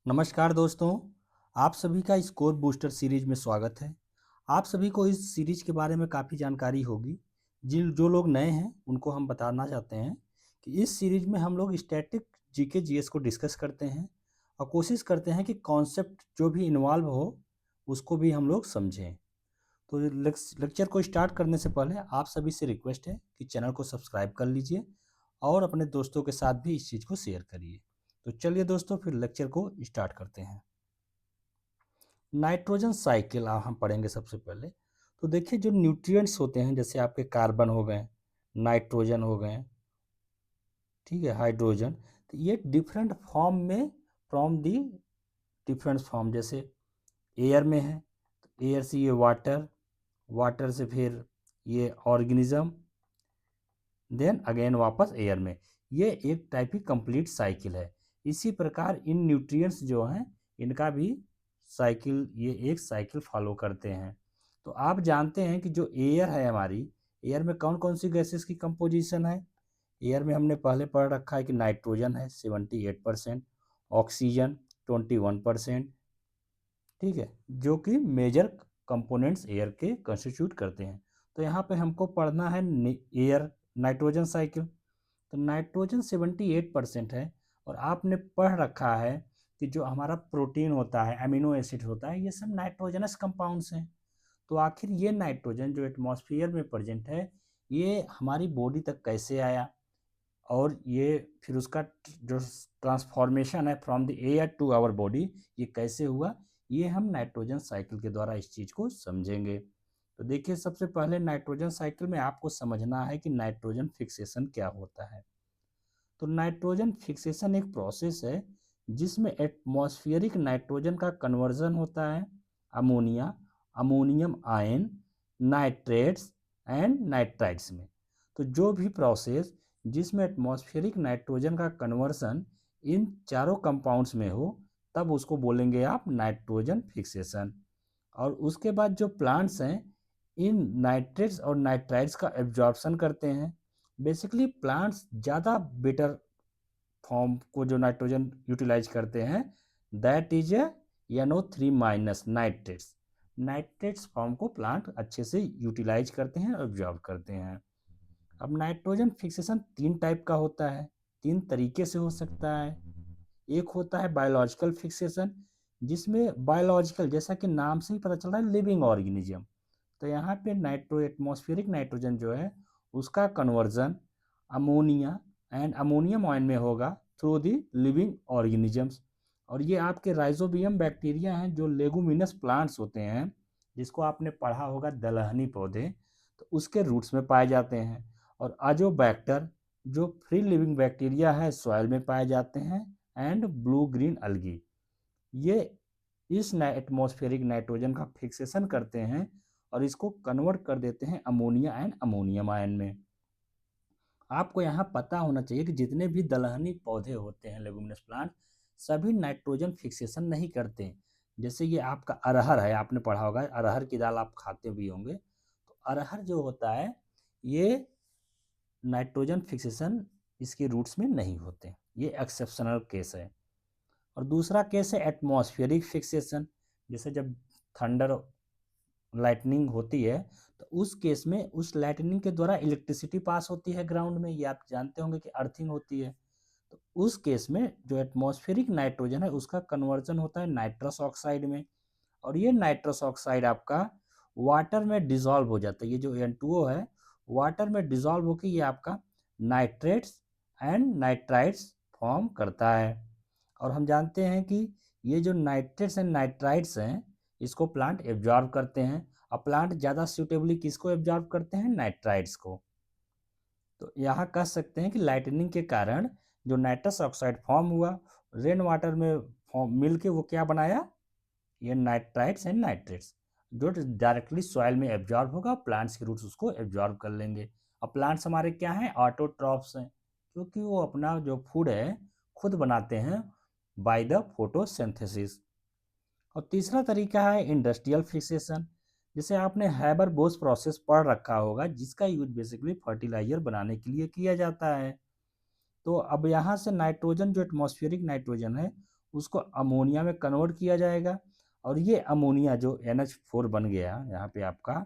नमस्कार दोस्तों, आप सभी का स्कोर बूस्टर सीरीज में स्वागत है। आप सभी को इस सीरीज के बारे में काफ़ी जानकारी होगी। जिन जो लोग नए हैं उनको हम बताना चाहते हैं कि इस सीरीज में हम लोग स्टैटिक जीके जीएस को डिस्कस करते हैं और कोशिश करते हैं कि कॉन्सेप्ट जो भी इन्वॉल्व हो उसको भी हम लोग समझें। तो लेक्चर को स्टार्ट करने से पहले आप सभी से रिक्वेस्ट है कि चैनल को सब्सक्राइब कर लीजिए और अपने दोस्तों के साथ भी इस चीज़ को शेयर करिए। तो चलिए दोस्तों, फिर लेक्चर को स्टार्ट करते हैं। नाइट्रोजन साइकिल हम पढ़ेंगे सबसे पहले। तो देखिए, जो न्यूट्रिएंट्स होते हैं जैसे आपके कार्बन हो गए, नाइट्रोजन हो गए, ठीक है, हाइड्रोजन, तो ये डिफरेंट फॉर्म में फ्रॉम दी डिफरेंट फॉर्म, जैसे एयर में है तो एयर से ये वाटर, वाटर से फिर ये ऑर्गेनिज्म, देन अगेन वापस एयर में। ये एक टाइप की कंप्लीट साइकिल है। इसी प्रकार इन न्यूट्रिएंट्स जो हैं इनका भी साइकिल, ये एक साइकिल फॉलो करते हैं। तो आप जानते हैं कि जो एयर है हमारी, एयर में कौन कौन सी गैसेस की कंपोजिशन है। एयर में हमने पहले पढ़ रखा है कि नाइट्रोजन है 78%, ऑक्सीजन 21%, ठीक है, जो कि मेजर कंपोनेंट्स एयर के कंस्टिट्यूट करते हैं। तो यहाँ पे हमको पढ़ना है एयर नाइट्रोजन साइकिल। तो नाइट्रोजन 78% है और आपने पढ़ रखा है कि जो हमारा प्रोटीन होता है, अमीनो एसिड होता है, ये सब नाइट्रोजनस कंपाउंड्स हैं। तो आखिर ये नाइट्रोजन जो एटमॉस्फेयर में प्रेजेंट है, ये हमारी बॉडी तक कैसे आया और ये फिर उसका जो ट्रांसफॉर्मेशन है from the air to our body, ये कैसे हुआ, ये हम नाइट्रोजन साइकिल के द्वारा इस चीज़ को समझेंगे। तो देखिए, सबसे पहले नाइट्रोजन साइकिल में आपको समझना है कि नाइट्रोजन फिक्सेशन क्या होता है। तो नाइट्रोजन फिक्सेशन एक प्रोसेस है जिसमें एटमॉस्फेरिक नाइट्रोजन का कन्वर्जन होता है ammonia, ammonium ion, nitrates and nitrites में। तो जो भी प्रोसेस जिसमें एटमॉस्फेरिक नाइट्रोजन का कन्वर्सन इन चारों कंपाउंड्स में हो, तब उसको बोलेंगे आप नाइट्रोजन फिक्सेशन। और उसके बाद जो प्लांट्स हैं इन नाइट्रेट्स और नाइट्राइट्स का एब्जॉर्प्शन करते हैं। बेसिकली प्लांट्स ज़्यादा बेटर फॉर्म को जो नाइट्रोजन यूटिलाइज करते हैं, that is a NO3 minus nitrates. Nitrates form को प्लांट अच्छे से यूटिलाइज करते हैं और एब्जॉर्ब करते हैं। अब नाइट्रोजन फिक्सेशन तीन टाइप का होता है, तीन तरीके से हो सकता है। एक होता है बायोलॉजिकल फिक्सेशन, जिसमें बायोलॉजिकल जैसा कि नाम से ही पता चल रहा है लिविंग ऑर्गेनिज्म। तो यहाँ पे एटमॉस्फेरिक नाइट्रोजन जो है उसका conversion ammonia and ammonium ion में होगा थ्रू दी लिविंग ऑर्गेनिजम्स। और ये आपके राइजोबियम बैक्टीरिया हैं जो लेगुमिनस प्लांट्स होते हैं, जिसको आपने पढ़ा होगा दलहनी पौधे, तो उसके रूट्स में पाए जाते हैं। और अजोबैक्टर जो फ्री लिविंग बैक्टीरिया है सॉइल में पाए जाते हैं, एंड ब्लू ग्रीन अलगी, ये इस एटमॉस्फेरिक नाइट्रोजन का फिक्सेशन करते हैं और इसको कन्वर्ट कर देते हैं अमोनिया एंड अमोनियम आयन में। आपको यहाँ पता होना चाहिए कि जितने भी दलहनी पौधे होते हैं लेगुमिनस प्लांट, सभी नाइट्रोजन फिक्सेशन नहीं करते। जैसे ये आपका अरहर है, आपने पढ़ा होगा अरहर की दाल आप खाते भी होंगे। तो अरहर जो होता है ये नाइट्रोजन फिक्सेशन इसके रूट्स में नहीं होते, ये एक्सेप्शनल केस है। और दूसरा केस है एटमॉस्फेरिक फिक्सेशन। जैसे जब थंडर लाइटनिंग होती है तो उस केस में उस लाइटनिंग के द्वारा इलेक्ट्रिसिटी पास होती है ग्राउंड में, ये आप जानते होंगे कि अर्थिंग होती है। तो उस केस में जो एटमॉस्फेरिक नाइट्रोजन है उसका कन्वर्जन होता है नाइट्रस ऑक्साइड में। और ये नाइट्रस ऑक्साइड आपका वाटर में डिजॉल्व हो जाता है। ये जो N2O है वाटर में डिजॉल्व होकर ये आपका नाइट्रेट्स एंड नाइट्राइट्स फॉर्म करता है। और हम जानते हैं कि ये जो नाइट्रेट्स एंड नाइट्राइट्स हैं इसको प्लांट एब्जॉर्ब करते हैं। और प्लांट ज़्यादा सूटेबली किसको एब्जॉर्ब करते हैं, नाइट्राइट्स को। तो यहाँ कह सकते हैं कि लाइटनिंग के कारण जो नाइट्रस ऑक्साइड फॉर्म हुआ, रेन वाटर में फॉर्म मिल के वो क्या बनाया, ये नाइट्राइट्स एंड नाइट्रेट्स, जो डायरेक्टली सॉइल में एब्जॉर्ब होगा, प्लांट्स के रूट्स उसको एब्जॉर्ब कर लेंगे। और प्लांट्स हमारे क्या हैं, ऑटोट्रॉफ्स हैं, क्योंकि वो अपना जो फूड है खुद बनाते हैं बाय द फोटोसिंथेसिस। और तीसरा तरीका है इंडस्ट्रियल फिक्सेशन। जिसे आपने हैबर बोस प्रोसेस पढ़ रखा होगा, जिसका यूज बेसिकली फर्टिलाइजर बनाने के लिए किया जाता है। तो अब यहाँ से नाइट्रोजन जो एटमॉस्फेरिक नाइट्रोजन है उसको अमोनिया में कन्वर्ट किया जाएगा और ये अमोनिया जो NH4 बन गया यहाँ पे आपका,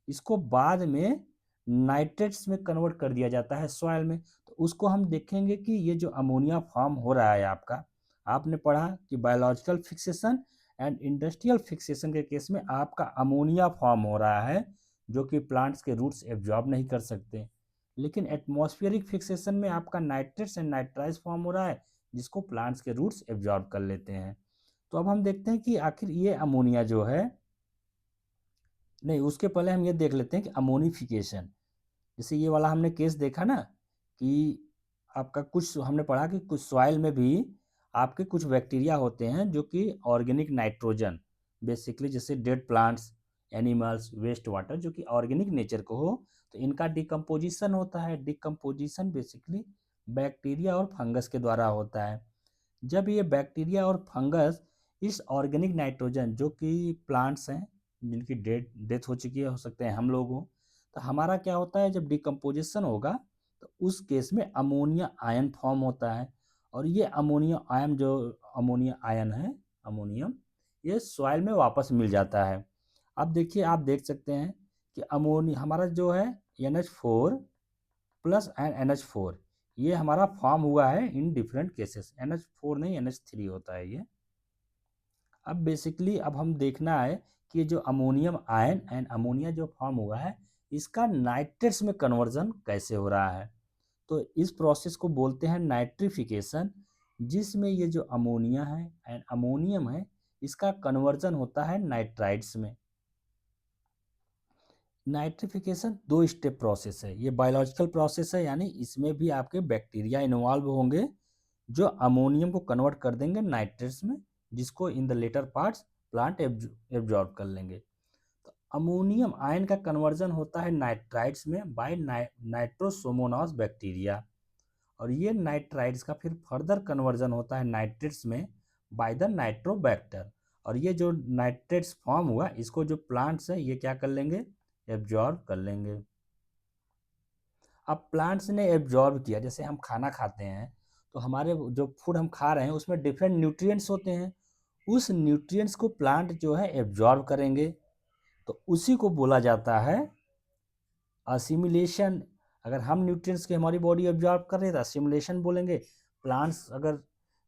इसको बाद में नाइट्रेट्स में कन्वर्ट कर दिया जाता है सॉइल में। तो उसको हम देखेंगे कि ये जो अमोनिया फॉर्म हो रहा है आपका, आपने पढ़ा कि biological fixation and industrial fixation के केस में आपका अमोनिया फॉर्म हो रहा है जो कि प्लांट्स के रूट्स एब्जॉर्ब नहीं कर सकते। लेकिन एटमॉस्फेरिक फिक्सेशन में आपका नाइट्रेट्स एंड नाइट्राइज फॉर्म हो रहा है जिसको प्लांट्स के रूट्स एब्जॉर्ब कर लेते हैं। तो अब हम देखते हैं कि आखिर ये अमोनिया जो है, नहीं उसके पहले हम ये देख लेते हैं कि अमोनिफिकेशन, जैसे ये वाला हमने केस देखा ना कि आपका कुछ हमने पढ़ा कि कुछ सॉइल में भी आपके कुछ बैक्टीरिया होते हैं जो कि ऑर्गेनिक नाइट्रोजन, बेसिकली जैसे dead plants, animals, waste water जो कि ऑर्गेनिक नेचर को हो, तो इनका डिकम्पोजिशन होता है। डिकम्पोजिशन बेसिकली बैक्टीरिया और फंगस के द्वारा होता है। जब ये बैक्टीरिया और फंगस इस ऑर्गेनिक नाइट्रोजन जो कि प्लांट्स हैं जिनकी डेथ हो चुकी है, हो सकते हैं हम लोग हों, तो हमारा क्या होता है जब डिकम्पोजिशन होगा तो उस केस में अमोनिया आयन फॉर्म होता है। और ये अमोनिया आयन जो अमोनिया आयन है, अमोनियम, ये सॉइल में वापस मिल जाता है। अब देखिए, आप देख सकते हैं कि अमोनिया हमारा जो है NH4 प्लस एंड NH4, ये हमारा फॉर्म हुआ है इन डिफरेंट केसेस। NH4 नहीं, NH3 होता है ये। अब बेसिकली अब हम देखना है कि ये जो अमोनियम आयन एंड अमोनिया जो फॉर्म हुआ है इसका नाइट्रेट्स में कन्वर्जन कैसे हो रहा है। तो इस प्रोसेस को बोलते हैं नाइट्रिफिकेशन, जिसमें ये जो अमोनिया है एंड अमोनियम है इसका कन्वर्जन होता है नाइट्राइड्स में। नाइट्रिफिकेशन 2 स्टेप प्रोसेस है, ये बायोलॉजिकल प्रोसेस है, यानी इसमें भी आपके बैक्टीरिया इन्वॉल्व होंगे जो अमोनियम को कन्वर्ट कर देंगे नाइट्रेट्स में, जिसको in the later parts plant absorb कर लेंगे। तो अमोनियम आयन का कन्वर्जन होता है नाइट्राइड्स में बाय नाइट्रोसोमोनास बैक्टीरिया, और ये नाइट्राइड्स का फिर फर्दर कन्वर्जन होता है नाइट्रेट्स में बाय द नाइट्रोबैक्टर। और ये जो नाइट्रेट्स फॉर्म हुआ इसको जो प्लांट्स है ये क्या कर लेंगे, एब्जॉर्ब कर लेंगे। अब प्लांट्स ने एब्जॉर्ब किया, जैसे हम खाना खाते हैं तो हमारे जो फूड हम खा रहे हैं उसमें डिफरेंट न्यूट्रिएंट्स होते हैं, उस न्यूट्रिएंट्स को प्लांट जो है एब्जॉर्ब करेंगे, तो उसी को बोला जाता है असिमिलेशन। अगर हम न्यूट्रिएंट्स की हमारी बॉडी एब्जॉर्ब कर रही है तो असिमिलेशन बोलेंगे। प्लांट्स अगर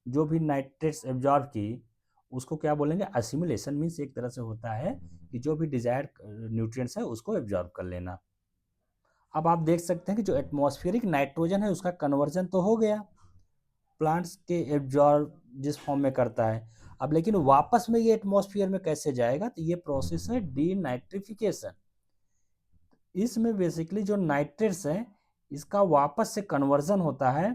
जो भी नाइट्रेट्स एब्जॉर्ब की उसको क्या बोलेंगे, असिमिलेशन। मीन्स एक तरह से होता है कि जो भी डिजायर्ड न्यूट्रिएंट्स है उसको एब्जॉर्ब कर लेना। अब आप देख सकते हैं कि जो एटमॉस्फेरिक नाइट्रोजन है उसका कन्वर्जन तो हो गया, प्लांट्स के एब्जॉर्ब जिस फॉर्म में करता है। अब लेकिन वापस में ये एटमॉस्फेयर में कैसे जाएगा, तो ये प्रोसेस है डीनाइट्रिफिकेशन। इसमें बेसिकली जो नाइट्रेट्स है इसका वापस से कन्वर्जन होता है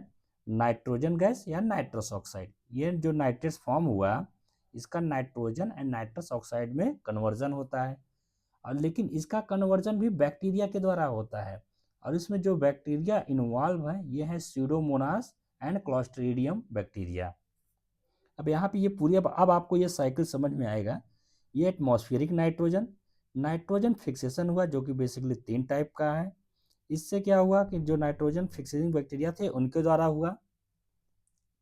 नाइट्रोजन गैस या नाइट्रस ऑक्साइड। ये जो नाइट्रेट्स फॉर्म हुआ इसका नाइट्रोजन एंड नाइट्रस ऑक्साइड में कन्वर्जन होता है, और लेकिन इसका कन्वर्जन भी बैक्टीरिया के द्वारा होता है। और इसमें जो बैक्टीरिया इन्वॉल्व है ये है स्यूडोमोनास एंड क्लॉस्ट्रीडियम बैक्टीरिया। अब यहाँ पे ये पूरी अब आपको ये साइकिल समझ में आएगा। ये एटमॉस्फेरिक नाइट्रोजन, नाइट्रोजन फिक्सेशन हुआ जो कि बेसिकली 3 टाइप का है। इससे क्या हुआ कि जो नाइट्रोजन फिक्सेटिंग बैक्टीरिया थे उनके द्वारा हुआ।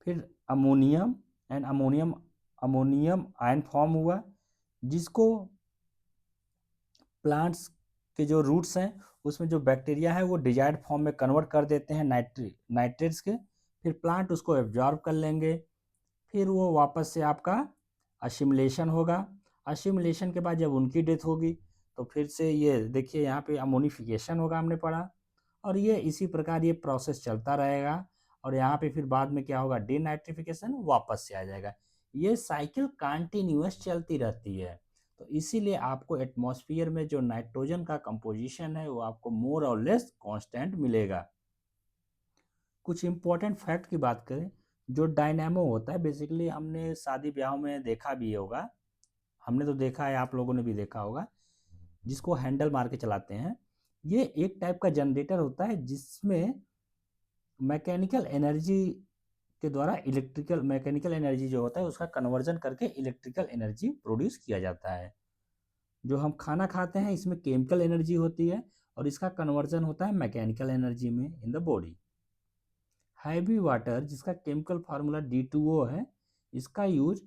फिर ammonium and ammonium ion form हुआ जिसको प्लांट्स के जो रूट्स हैं उसमें जो बैक्टीरिया है वो डिजायर्ड फॉर्म में कन्वर्ट कर देते हैं नाइट्रेट्स के। फिर प्लांट उसको एब्जॉर्ब कर लेंगे, फिर वो वापस से आपका असिमिलेशन होगा। असिमिलेशन के बाद जब उनकी डेथ होगी तो फिर से ये देखिए यहाँ पे अमोनिफिकेशन होगा, हमने पढ़ा। और ये इसी प्रकार ये प्रोसेस चलता रहेगा और यहाँ पे फिर बाद में क्या होगा, डीनाइट्रिफिकेशन वापस से आ जाएगा। ये साइकिल कंटिन्यूअस चलती रहती है। तो इसीलिए आपको एटमॉस्फेयर में जो नाइट्रोजन का कंपोजिशन है वो आपको मोर और लेस कांस्टेंट मिलेगा। कुछ इंपॉर्टेंट फैक्ट की बात करें, जो डायनेमो होता है बेसिकली हमने शादी ब्याह में देखा भी होगा, हमने तो देखा है, आप लोगों ने भी देखा होगा, जिसको हैंडल मार के चलाते हैं। ये एक टाइप का जनरेटर होता है जिसमें मैकेनिकल एनर्जी के द्वारा मैकेनिकल एनर्जी जो होता है उसका कन्वर्जन करके इलेक्ट्रिकल एनर्जी प्रोड्यूस किया जाता है। जो हम खाना खाते हैं इसमें केमिकल एनर्जी होती है और इसका कन्वर्जन होता है मैकेनिकल एनर्जी में in the body. Heavy water जिसका केमिकल फार्मूला D2O है, इसका यूज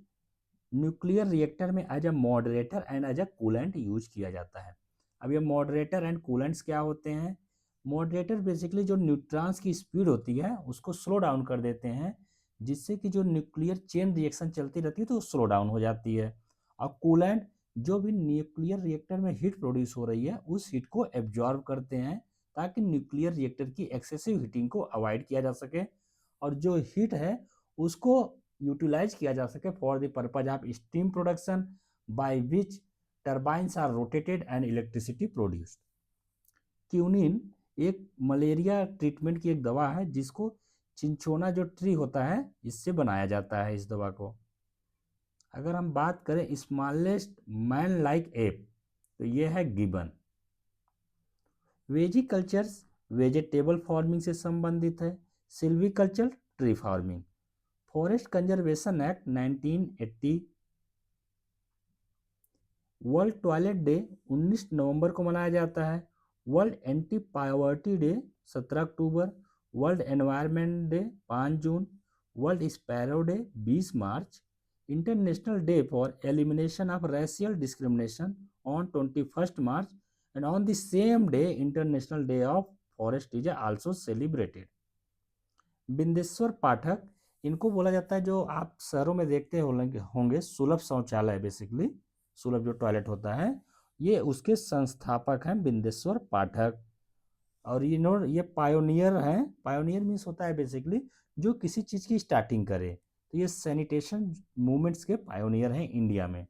न्यूक्लियर रिएक्टर में as a moderator and as a coolant use किया जाता है। अब ये मॉडरेटर एंड कूलेंट्स क्या होते हैं? मॉडरेटर बेसिकली जो न्यूट्रॉन्स की स्पीड होती है उसको स्लो डाउन कर देते हैं, जिससे कि जो न्यूक्लियर चेन रिएक्शन चलती रहती है तो स्लो डाउन हो जाती है। और कूलेंट जो भी न्यूक्लियर रिएक्टर में हीट प्रोड्यूस हो रही है उस हीट को एब्जॉर्ब करते हैं, ताकि न्यूक्लियर रिएक्टर की एक्सेसिव हीटिंग को अवॉइड किया जा सके और जो हीट है उसको यूटिलाइज किया जा सके for the purpose of steam production by which turbines are rotated and electricity produced. Quinine एक मलेरिया ट्रीटमेंट की एक दवा है जिसको चिंचोना जो ट्री होता है इससे बनाया जाता है इस दवा को। अगर हम बात करें स्मॉलेस्ट मैन लाइक एप तो ये है गिबन। वेजिकल्चर्स वेजिटेबल फार्मिंग से संबंधित है, silviculture tree farming. Forest conservation act 1980। World toilet day 19 नवंबर को मनाया जाता है। वर्ल्ड एंटी पॉवर्टी डे 17 अक्टूबर। वर्ल्ड एनवायरनमेंट डे 5 जून। वर्ल्ड स्पैरो डे 20 मार्च। International day for elimination of racial discrimination on 21 March and on the same day international day of forest is also celebrated. Bindeshwar Pathak, इनको बोला जाता है, जो आप शहरों में देखते होंगे सुलभ शौचालय, बेसिकली सुलभ जो टॉयलेट होता है, ये उसके संस्थापक हैं बिंदेश्वर पाठक। और ये पायोनियर हैं। पायोनियर मीन्स होता है बेसिकली जो किसी चीज़ की स्टार्टिंग करे, तो ये सैनिटेशन मूवमेंट्स के पायोनियर हैं इंडिया में।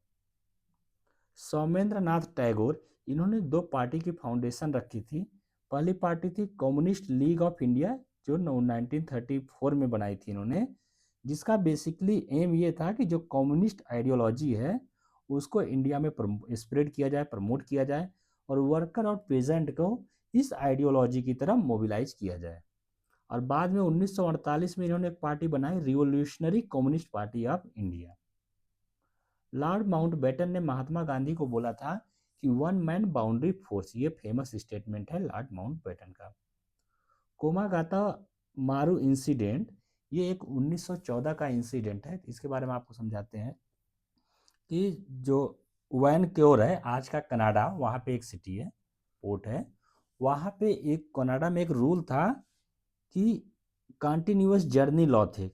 सौमेंद्र नाथ टैगोर, इन्होंने 2 पार्टी की फाउंडेशन रखी थी। पहली पार्टी थी कम्युनिस्ट लीग ऑफ इंडिया जो 1934 में बनाई थी इन्होंने, जिसका बेसिकली एम ये था कि जो कम्युनिस्ट आइडियोलॉजी है उसको इंडिया में स्प्रेड किया जाए, प्रमोट किया जाए और वर्कर और पेजेंट को इस आइडियोलॉजी की तरफ मोबिलाइज किया जाए। और बाद में 1948 में इन्होंने एक पार्टी बनाई, revolutionary communist party of India. Lord Mountbatten ने महात्मा गांधी को बोला था कि वन मैन बाउंड्री फोर्स, ये फेमस स्टेटमेंट है लॉर्ड माउंटबेटन का। कोमागाता मारू इंसिडेंट, ये एक 1914 का इंसिडेंट है। इसके बारे में आपको समझाते हैं कि जो वैनक्योर है आज का कनाडा, वहाँ पे एक सिटी है, पोर्ट है, वहाँ पे एक कनाडा में एक रूल था कि कंटिन्यूअस जर्नी लॉ थे।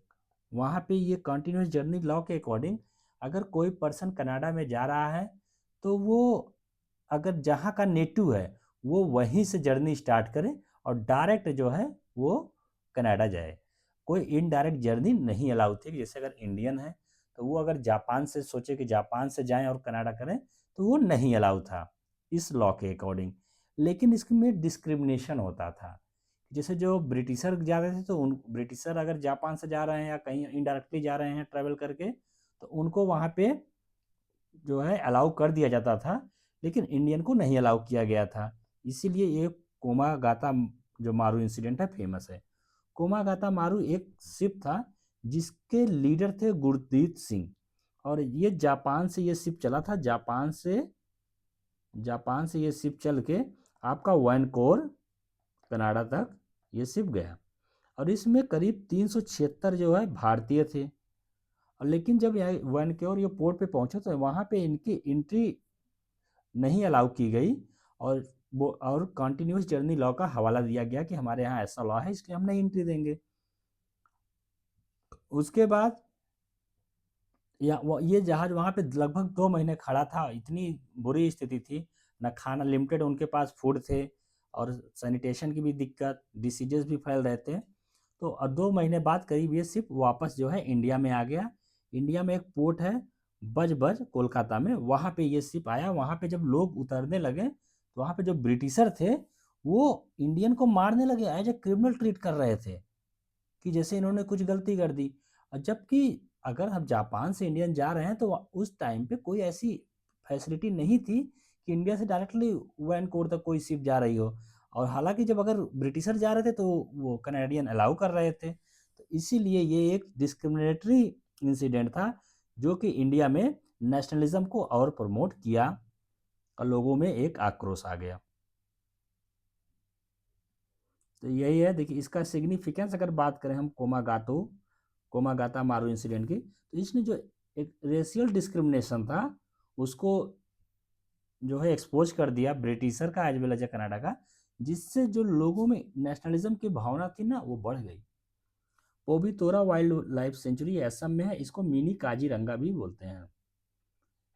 वहाँ पे ये कंटिन्यूअस जर्नी लॉ के अकॉर्डिंग अगर कोई पर्सन कनाडा में जा रहा है तो वो अगर जहाँ का नेटिव है वो वहीं से जर्नी स्टार्ट करे और डायरेक्ट जो है वो कनाडा जाए। कोई इनडायरेक्ट जर्नी नहीं अलाउ थी। जैसे अगर इंडियन है तो वो अगर जापान से सोचे कि जापान से जाएं और कनाडा करें तो वो नहीं अलाउ था इस लॉ के अकॉर्डिंग। लेकिन इसमें डिस्क्रिमिनेशन होता था। जैसे जो ब्रिटिशर जा रहे थे तो उन ब्रिटिशर अगर जापान से जा रहे हैं या कहीं इनडायरेक्टली जा रहे हैं ट्रैवल करके तो उनको वहाँ पे जो है अलाउ कर दिया जाता था, लेकिन इंडियन को नहीं अलाउ किया गया था। इसीलिए ये कोमागाता जो मारू इंसिडेंट है फेमस है। कोमागाता मारू एक शिप था जिसके लीडर थे गुरदीत सिंह, और ये जापान से ये शिप चला था। जापान से ये शिप चल के आपका वैनकोर कनाडा तक ये शिप गया और इसमें करीब 376 जो है भारतीय थे। और लेकिन जब यहाँ वैनक्योर ये पोर्ट पे पहुंचे तो वहाँ पे इनकी एंट्री नहीं अलाउ की गई और कंटिन्यूस जर्नी लॉ का हवाला दिया गया कि हमारे यहाँ ऐसा लॉ है इसलिए हम नहीं एंट्री देंगे। उसके बाद ये जहाज वहाँ पे लगभग 2 महीने खड़ा था। इतनी बुरी स्थिति थी, न खाना, लिमिटेड उनके पास फूड थे और सैनिटेशन की भी दिक्कत, डिसीजेस भी फैल रहे थे। तो 2 महीने बाद करीब ये शिप वापस जो है इंडिया में आ गया। इंडिया में एक पोर्ट है बज कोलकाता में, वहाँ पे ये शिप आया। वहाँ पे जब लोग उतरने लगे तो वहाँ पे जो ब्रिटिशर थे वो इंडियन को मारने लगे, एज ए क्रिमिनल ट्रीट कर रहे थे कि जैसे इन्होंने कुछ गलती कर दी। और जबकि अगर हम जापान से इंडियन जा रहे हैं तो उस टाइम पे कोई ऐसी फैसिलिटी नहीं थी कि इंडिया से डायरेक्टली वैनकोर तक कोई शिप जा रही हो। और हालांकि जब अगर ब्रिटिशर जा रहे थे तो वो कनेडियन अलाउ कर रहे थे। तो इसीलिए ये एक डिस्क्रिमिनेटरी इंसिडेंट था जो कि इंडिया में नेशनलिज्म को और प्रमोट किया और लोगों में एक आक्रोश आ गया। तो यही है। देखिए इसका सिग्निफिकेंस अगर बात करें हम कोमागातो कोमागाता मारू इंसिडेंट की। तो इसने जो एक रेशियल डिस्क्रिमिनेशन था उसको जो है एक्सपोज कर दिया ब्रिटिशर का एज वेल एज कनाडा का, जिससे जो लोगों में नेशनलिज्म की भावना थी ना वो बढ़ गई। Pobitora wild life sanctuary Assam में है, इसको मिनी काजीरंगा भी बोलते हैं।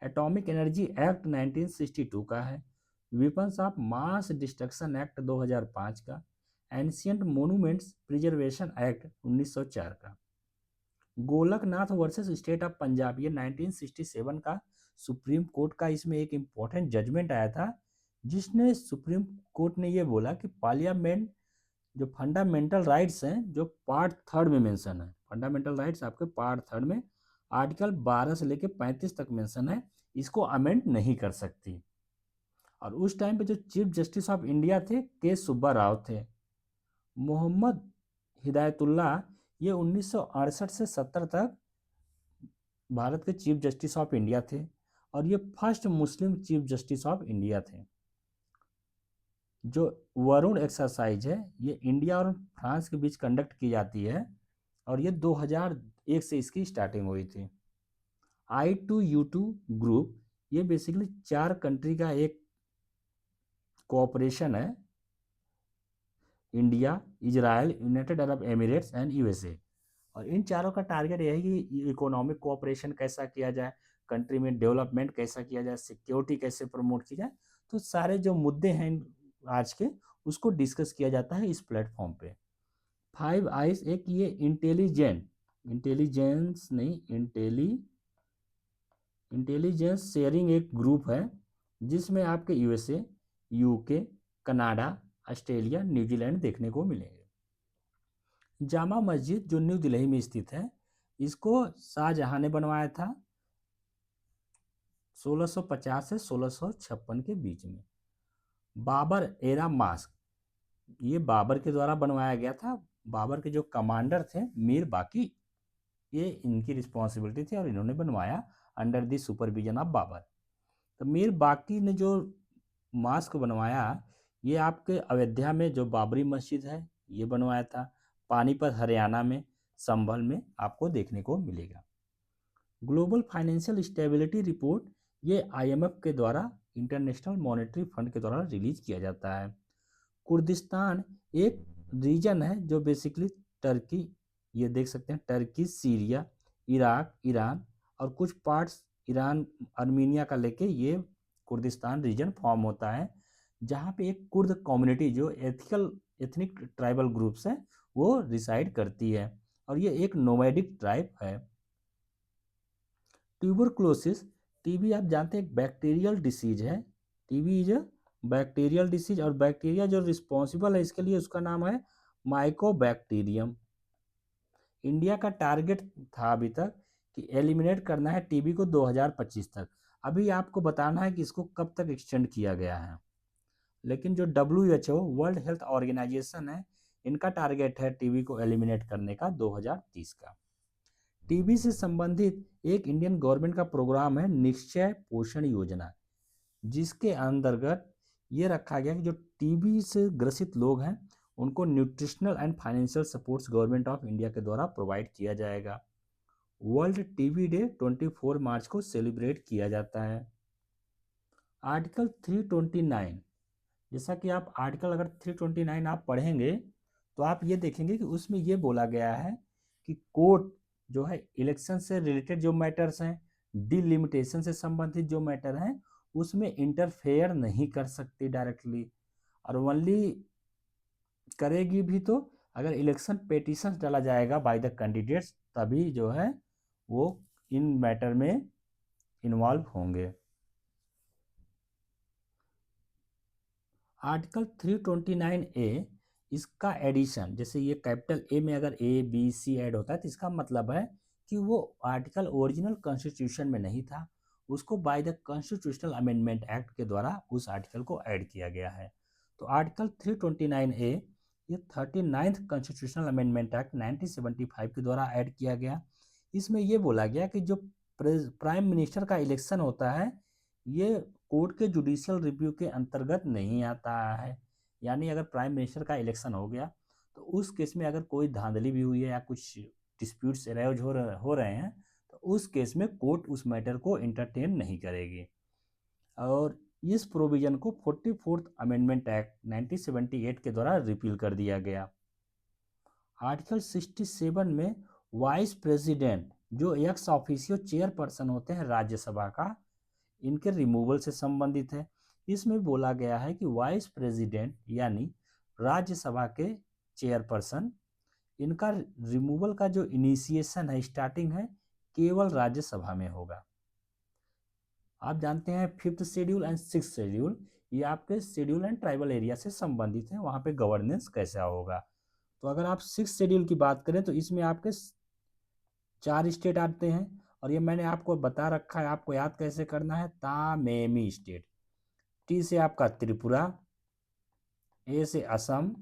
एटॉमिक एनर्जी एक्ट 1962 का है। Weapons of mass destruction act 2005 का। एंशियंट मोनूमेंट्स प्रिजर्वेशन एक्ट 1904 का। Golaknath versus state of Punjab, ये 1967 का सुप्रीम कोर्ट का इसमें एक इम्पॉर्टेंट जजमेंट आया था, जिसने सुप्रीम कोर्ट ने ये बोला कि पार्लियामेंट जो फंडामेंटल राइट्स हैं जो पार्ट 3 में मेंशन है, फंडामेंटल राइट्स आपके पार्ट 3 में आर्टिकल 12 से लेकर 35 तक मेंशन है, इसको अमेंड नहीं कर सकती। और उस टाइम पे जो चीफ जस्टिस ऑफ इंडिया थे के सुब्बा राव थे। मोहम्मद हिदायतुल्लाह ये 1968 से 70 तक भारत के चीफ जस्टिस ऑफ इंडिया थे और ये first Muslim chief justice of India थे। जो वरुण एक्सरसाइज है ये इंडिया और फ्रांस के बीच कंडक्ट की जाती है और ये 2001 से इसकी स्टार्टिंग हुई थी। I2U2 ग्रुप ये बेसिकली 4 कंट्री का एक कोऑपरेशन है, India, Israel, United Arab Emirates and USA। और इन चारों का टारगेट यह है कि इकोनॉमिक कोऑपरेशन कैसा किया जाए, कंट्री में डेवलपमेंट कैसा किया जाए, सिक्योरिटी कैसे प्रमोट की जाए, तो सारे जो मुद्दे हैं आज के उसको डिस्कस किया जाता है इस प्लेटफॉर्म पे। 5 आइज एक ये इंटेलिजेंस शेयरिंग एक ग्रुप है जिसमें आपके USA, UK, Canada, Australia, New Zealand देखने को मिलेंगे। जामा मस्जिद जो न्यू दिल्ली में स्थित है, इसको शाहजहां ने बनवाया था 1650 से 1656 के बीच में। बाबर एरा मास्क ये बाबर के द्वारा बनवाया गया था। बाबर के जो कमांडर थे मीर बाकी, ये इनकी रिस्पॉन्सिबिलिटी थी और इन्होंने बनवाया under the supervision of Babur. तो मीर बाकी ने जो मास्क बनवाया ये आपके अयोध्या में जो बाबरी मस्जिद है ये बनवाया था। पानीपत हरियाणा में, संभल में आपको देखने को मिलेगा। ग्लोबल फाइनेंशियल स्टेबिलिटी रिपोर्ट ये IMF के द्वारा, इंटरनेशनल मॉनेटरी फंड के द्वारा रिलीज किया जाता है। कुर्दिस्तान एक रीजन है जो बेसिकली टर्की, ये देख सकते हैं टर्की, सीरिया, इराक, ईरान और कुछ पार्ट्स ईरान, आर्मीनिया का लेके ये कुर्दिस्तान रीजन फॉर्म होता है, जहाँ पे एक कुर्द कम्युनिटी जो एथनिक ट्राइबल ग्रुप्स हैं वो रिसाइड करती है और ये एक नोमैडिक ट्राइब है। ट्यूबरक्लोसिस, टीबी आप जानते हैं एक बैक्टीरियल डिसीज है। टीबी इज बैक्टीरियल डिसीज और बैक्टीरिया जो रिस्पॉन्सिबल है इसके लिए उसका नाम है माइकोबैक्टीरियम। इंडिया का टारगेट था अभी तक कि एलिमिनेट करना है टीबी को 2025 तक। अभी आपको बताना है कि इसको कब तक एक्सटेंड किया गया है, लेकिन जो WHO वर्ल्ड हेल्थ ऑर्गेनाइजेशन है इनका टारगेट है टीबी को एलिमिनेट करने का 2030 का। टीबी से संबंधित एक इंडियन गवर्नमेंट का प्रोग्राम है निश्चय पोषण योजना, जिसके अंतर्गत ये रखा गया कि जो टीबी से ग्रसित लोग हैं उनको nutritional and financial supports government of India के द्वारा प्रोवाइड किया जाएगा। वर्ल्ड टीबी डे 24 मार्च को सेलिब्रेट किया जाता है। आर्टिकल 329, जैसा कि आप आर्टिकल अगर 329 आप पढ़ेंगे तो आप ये देखेंगे कि उसमें ये बोला गया है कि कोर्ट जो है इलेक्शन से रिलेटेड जो मैटर्स हैं, डिलिमिटेशन से संबंधित जो मैटर हैं उसमें इंटरफेयर नहीं कर सकती डायरेक्टली, और ओनली करेगी भी तो अगर इलेक्शन पेटिशन डाला जाएगा बाय द कैंडिडेट्स, तभी जो है वो इन मैटर में इन्वॉल्व होंगे। आर्टिकल 329A इसका एडिशन, जैसे ये कैपिटल A में अगर ABC ऐड होता है तो इसका मतलब है कि वो आर्टिकल ओरिजिनल कॉन्स्टिट्यूशन में नहीं था, उसको by the constitutional amendment act के द्वारा उस आर्टिकल को ऐड किया गया है। तो आर्टिकल 329A ये 39th कॉन्स्टिट्यूशनल अमेंडमेंट एक्ट 1975 के द्वारा ऐड किया गया। इसमें ये बोला गया कि जो प्राइम मिनिस्टर का इलेक्शन होता है ये कोर्ट के जुडिशियल रिव्यू के अंतर्गत नहीं आता है। यानी अगर प्राइम मिनिस्टर का इलेक्शन हो गया तो उस केस में अगर कोई धांधली भी हुई है या कुछ डिस्प्यूट्स अराइज हो रहे हैं, तो उस केस में कोर्ट उस मैटर को एंटरटेन नहीं करेगी। और इस प्रोविजन को 44th अमेंडमेंट एक्ट 1978 के द्वारा रिपील कर दिया गया। आर्टिकल 67 में वाइस प्रेसिडेंट जो एक्स ऑफिशियो चेयरपर्सन होते हैं राज्यसभा का, इनके रिमूवल से संबंधित है। इसमें बोला गया है कि वाइस प्रेसिडेंट यानी राज्यसभा के चेयरपर्सन, इनका रिमूवल का जो इनिशिएशन है, स्टार्टिंग है, केवल राज्यसभा में होगा। आप जानते हैं 5th schedule and 6th schedule, ये आपके शेड्यूल एंड ट्राइबल एरिया से संबंधित है, वहाँ पे गवर्नेंस कैसा होगा। तो अगर आप 6th शेड्यूल की बात करें तो इसमें आपके 4 स्टेट आते हैं, और ये मैंने आपको बता रखा है, आपको याद कैसे करना है। तामेमी स्टेट, टी से आपका त्रिपुरा, ए से असम,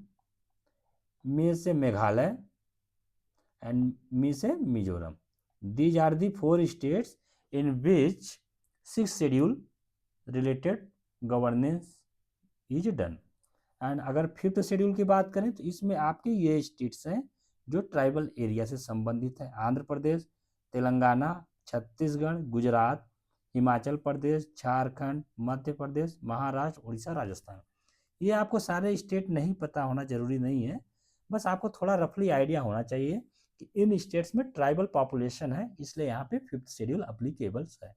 मे से मेघालय एंड मी से Mizoram. These are the 4 states in which 6th schedule related governance is done. And अगर 5th शेड्यूल की बात करें तो इसमें आपके ये स्टेट्स हैं जो ट्राइबल एरिया से संबंधित है। आंध्र प्रदेश, तेलंगाना, छत्तीसगढ़, गुजरात, हिमाचल प्रदेश, झारखंड, मध्य प्रदेश, महाराष्ट्र, उड़ीसा, राजस्थान। ये आपको सारे स्टेट नहीं पता होना जरूरी नहीं है, बस आपको थोड़ा रफली आइडिया होना चाहिए कि इन स्टेट्स में ट्राइबल पॉपुलेशन है, इसलिए यहाँ पे 5th शेड्यूल अप्लीकेबल्स है।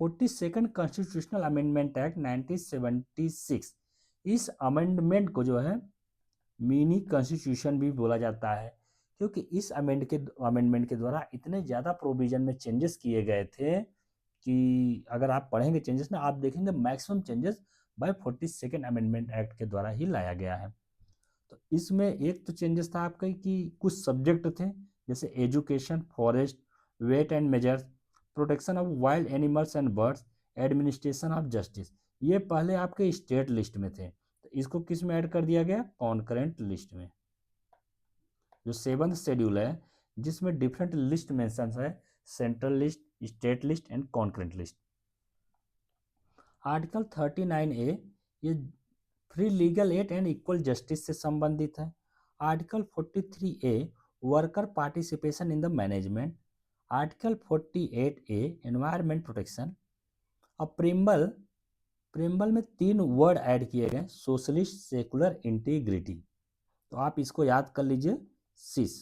42nd कॉन्स्टिट्यूशनल अमेंडमेंट एक्ट 1976, इस अमेंडमेंट को जो है मिनी कॉन्स्टिट्यूशन भी बोला जाता है, क्योंकि इस अमेंडमेंट के द्वारा इतने ज़्यादा प्रोविजन में चेंजेस किए गए थे कि अगर आप पढ़ेंगे चेंजेस ना, आप देखेंगे maximum changes by 42nd amendment act के द्वारा ही लाया गया है। तो इसमें एक तो चेंजेस था आपका कि कुछ सब्जेक्ट थे, जैसे education, forest, weight and measures, protection of wild animals and birds, administration of justice, ये पहले आपके स्टेट लिस्ट में थे, तो इसको किस में ऐड कर दिया गया, कॉन्करेंट लिस्ट में। जो 7th शेड्यूल है जिसमें डिफरेंट लिस्ट मेंशन है, central list, state list and concurrent list. Article 39A ये free legal aid and equal justice से संबंधित है। Article 43A worker participation in the management. Article 48A environment protection. अब preamble में 3 word add किए गए, socialist, secular, integrity, तो आप इसको याद कर लीजिए, सिस।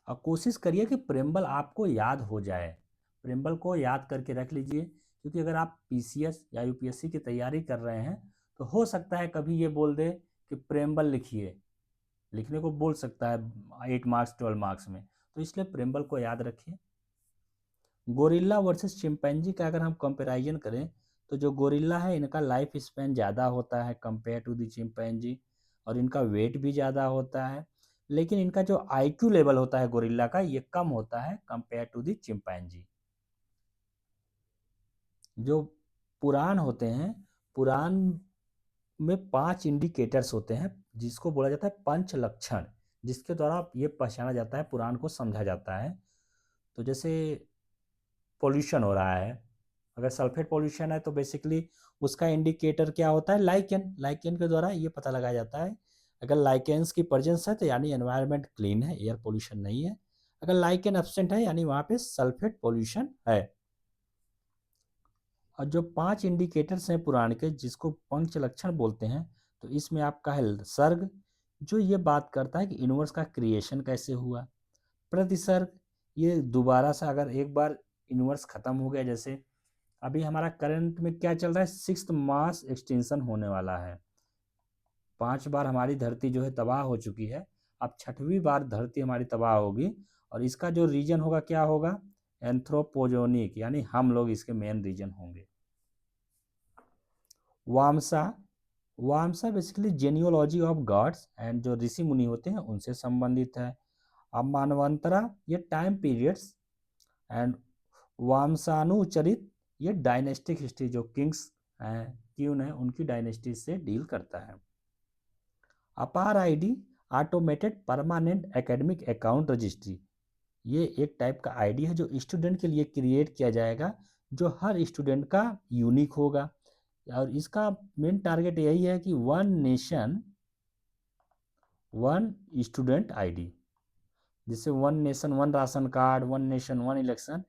अब कोशिश करिए कि प्रेम्बल आपको याद हो जाए, प्रेम्बल को याद करके रख लीजिए, क्योंकि अगर आप पीसीएस या यूपीएससी की तैयारी कर रहे हैं तो हो सकता है कभी ये बोल दे कि प्रेम्बल लिखिए, लिखने को बोल सकता है 8 मार्क्स 12 मार्क्स में, तो इसलिए प्रेम्बल को याद रखिए। गोरिल्ला वर्सेस चिंपैंजी का अगर हम कंपेरिजन करें तो जो गोरिल्ला है इनका लाइफ स्पैन ज़्यादा होता है कंपेयर टू दी चिंपैंजी, और इनका वेट भी ज़्यादा होता है, लेकिन इनका जो आईक्यू लेवल होता है गोरिल्ला का, ये कम होता है कंपेयर टू दी चिंपैंजी। जो पुराण होते हैं, पुराण में 5 इंडिकेटर्स होते हैं जिसको बोला जाता है पंच लक्षण, जिसके द्वारा ये पहचाना जाता है, पुराण को समझा जाता है। तो जैसे पोल्यूशन हो रहा है, अगर सल्फेट पोल्यूशन है तो बेसिकली उसका इंडिकेटर क्या होता है, लाइकेन, लाइकेन के द्वारा ये पता लगाया जाता है। अगर लाइकेन्स की प्रेजेंस है तो यानी एनवायरनमेंट क्लीन है, एयर पोल्यूशन नहीं है। अगर लाइकेन एब्सेंट है यानी वहाँ पे सल्फेट पोल्यूशन है। और जो 5 इंडिकेटर्स हैं पुराण के जिसको पंच लक्षण बोलते हैं, तो इसमें आपका है सर्ग, जो ये बात करता है कि यूनिवर्स का क्रिएशन कैसे हुआ। प्रतिसर्ग, ये दोबारा से अगर एक बार यूनिवर्स खत्म हो गया, जैसे अभी हमारा करंट में क्या चल रहा है, 6th मास एक्सटेंशन होने वाला है, 5 बार हमारी धरती जो है तबाह हो चुकी है, अब 6वीं बार धरती हमारी तबाह होगी, और इसका जो रीजन होगा क्या होगा, एंथ्रोपोजेनिक, यानी हम लोग इसके मेन रीजन होंगे। वामसा, वामसा बेसिकली जेनियोलॉजी ऑफ गॉड्स एंड जो ऋषि मुनि होते हैं उनसे संबंधित है। अब मानवंतरा, ये टाइम पीरियड्स, एंड वामसानुचरित, ये डायनेस्टिक हिस्ट्री, जो किंग्स हैं, क्यून है, उनकी डायनेस्टी से डील करता है। अपार ID, automated permanent academic account registry, ये एक टाइप का आईडी है जो स्टूडेंट के लिए क्रिएट किया जाएगा, जो हर स्टूडेंट का यूनिक होगा, और इसका मेन टारगेट यही है कि one nation one student ID, जैसे one nation one ration card, one nation one election,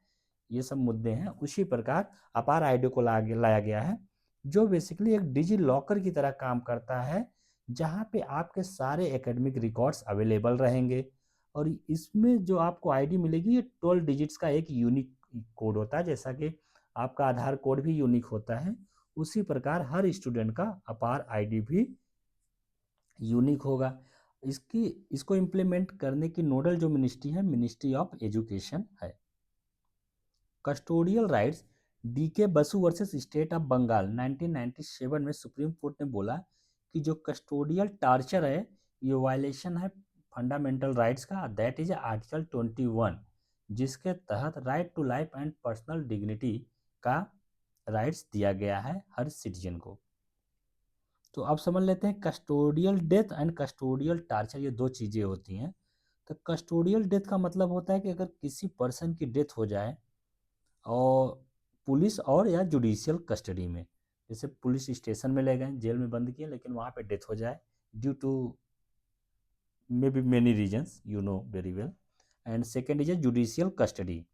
ये सब मुद्दे हैं। उसी प्रकार अपार आईडी को लाया गया है, जो बेसिकली एक डिजी लॉकर की तरह काम करता है, जहाँ पे आपके सारे एकेडमिक रिकॉर्ड्स अवेलेबल रहेंगे। और इसमें जो आपको आईडी मिलेगी, ये 12 डिजिट्स का एक यूनिक कोड होता है। जैसा कि आपका आधार कोड भी यूनिक होता है, उसी प्रकार हर स्टूडेंट का अपार आईडी भी यूनिक होगा। इसको इम्प्लीमेंट करने की नोडल जो मिनिस्ट्री है, मिनिस्ट्री ऑफ एजुकेशन है। Custodial rights, D K Basu versus state of Bengal 1997 में सुप्रीम कोर्ट ने बोला कि जो कस्टोडियल टार्चर है, ये वायलेशन है फंडामेंटल राइट्स का, दैट इज आर्टिकल 21, जिसके तहत right to life and personal dignity का राइट्स दिया गया है हर सिटीजन को। तो अब समझ लेते हैं custodial death and custodial torture, ये दो चीज़ें होती हैं। तो कस्टोडियल डेथ का मतलब होता है कि अगर किसी पर्सन की डेथ हो जाए और पुलिस और या जुडिशियल कस्टडी में, जैसे पुलिस स्टेशन में ले गए, जेल में बंद किए, लेकिन वहाँ पे डेथ हो जाए due to may be many reasons, you know very well. And second is a judicial custody.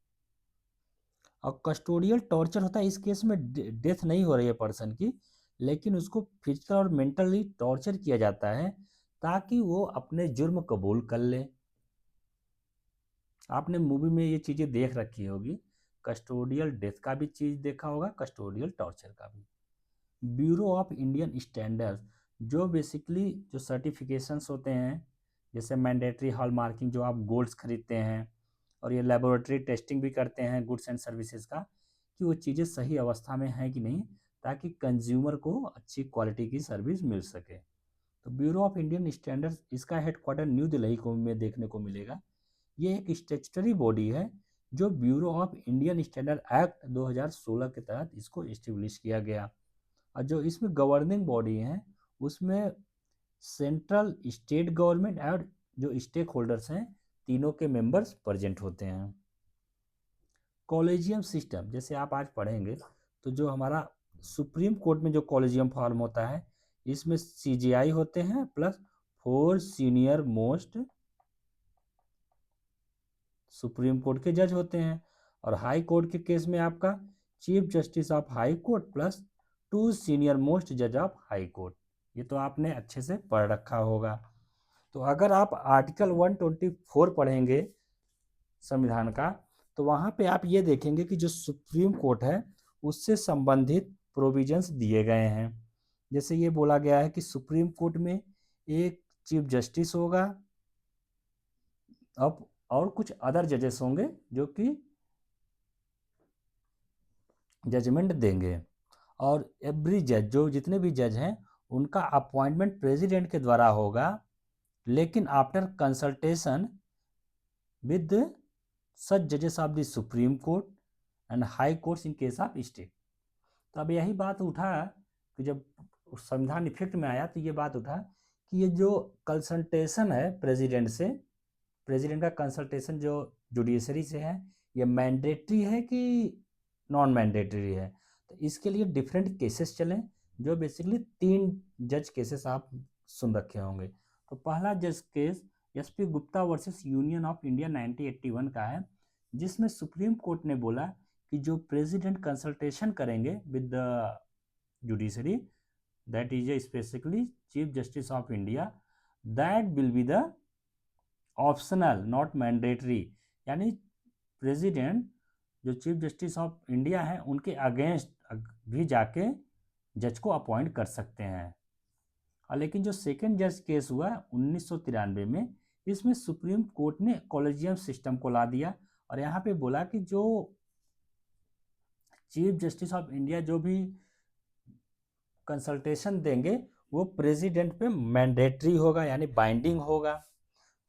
और कस्टोडियल टॉर्चर होता है, इस केस में डेथ नहीं हो रही है पर्सन की, लेकिन उसको फिजिकल और मेंटली टॉर्चर किया जाता है ताकि वो अपने जुर्म कबूल कर ले। आपने मूवी में ये चीज़ें देख रखी होगी, कस्टोडियल डेथ का भी चीज़ देखा होगा, कस्टोडियल टॉर्चर का भी। ब्यूरो ऑफ इंडियन स्टैंडर्ड्स, जो बेसिकली जो सर्टिफिकेशंस होते हैं, जैसे मैंडेटरी हॉल मार्किंग, जो आप गोल्ड्स खरीदते हैं, और ये लेबोरेटरी टेस्टिंग भी करते हैं गुड्स एंड सर्विसेज का, कि वो चीज़ें सही अवस्था में हैं कि नहीं, ताकि कंज्यूमर को अच्छी क्वालिटी की सर्विस मिल सके। तो ब्यूरो ऑफ इंडियन स्टैंडर्ड्स, इसका हेडक्वार्टर न्यू दिल्ली को में देखने को मिलेगा। ये एक स्टैट्यूटरी बॉडी है, जो bureau of Indian standard act 2016 के तहत इसको इस्टेब्लिश किया गया। और जो इसमें गवर्निंग बॉडी हैं, उसमें सेंट्रल, स्टेट गवर्नमेंट और जो स्टेक होल्डर्स हैं, तीनों के मेंबर्स प्रेजेंट होते हैं। कॉलेजियम सिस्टम, जैसे आप आज पढ़ेंगे, तो जो हमारा सुप्रीम कोर्ट में जो कॉलेजियम फॉर्म होता है, इसमें सीजेआई होते हैं plus 4 senior most supreme court के जज होते हैं। और हाई कोर्ट के केस में आपका chief justice of high court plus 2 senior most जज ऑफ हाई कोर्ट। ये तो आपने अच्छे से पढ़ रखा होगा। तो अगर आप आर्टिकल 124 पढ़ेंगे संविधान का, तो वहाँ पे आप ये देखेंगे कि जो सुप्रीम कोर्ट है, उससे संबंधित प्रोविजंस दिए गए हैं। जैसे ये बोला गया है कि सुप्रीम कोर्ट में एक चीफ जस्टिस होगा, अब और कुछ अदर जजेस होंगे जो कि जजमेंट देंगे। और एवरी जज, जो जितने भी जज हैं, उनका अपॉइंटमेंट प्रेसिडेंट के द्वारा होगा, लेकिन आफ्टर कंसल्टेशन विद सच जजेस of the supreme court and high courts in case of state. तो अब यही बात उठा कि जब संविधान इफेक्ट में आया, तो ये बात उठा कि ये जो कंसल्टेशन है प्रेसिडेंट से, प्रेसिडेंट का कंसल्टेशन जो जुडिशरी से है, ये मैंडेटरी है कि नॉन मैंडेटरी है। तो इसके लिए डिफरेंट केसेस चलें, जो बेसिकली 3 जज केसेस आप सुन रखे होंगे। तो पहला जज case SP Gupta versus union of India 1981 का है, जिसमें सुप्रीम कोर्ट ने बोला कि जो प्रेसिडेंट कंसल्टेशन करेंगे with the judiciary, that is specifically chief justice of India, that will be the optional not mandatory. यानी प्रेसिडेंट जो चीफ जस्टिस ऑफ इंडिया हैं, उनके अगेंस्ट भी जाके जज को अपॉइंट कर सकते हैं। और लेकिन जो सेकंड जज केस हुआ 1993 में, इसमें सुप्रीम कोर्ट ने कॉलेजियम सिस्टम को ला दिया, और यहाँ पे बोला कि जो चीफ जस्टिस ऑफ इंडिया जो भी कंसल्टेशन देंगे, वो प्रेसिडेंट पे मैंडेटरी होगा, यानी बाइंडिंग होगा।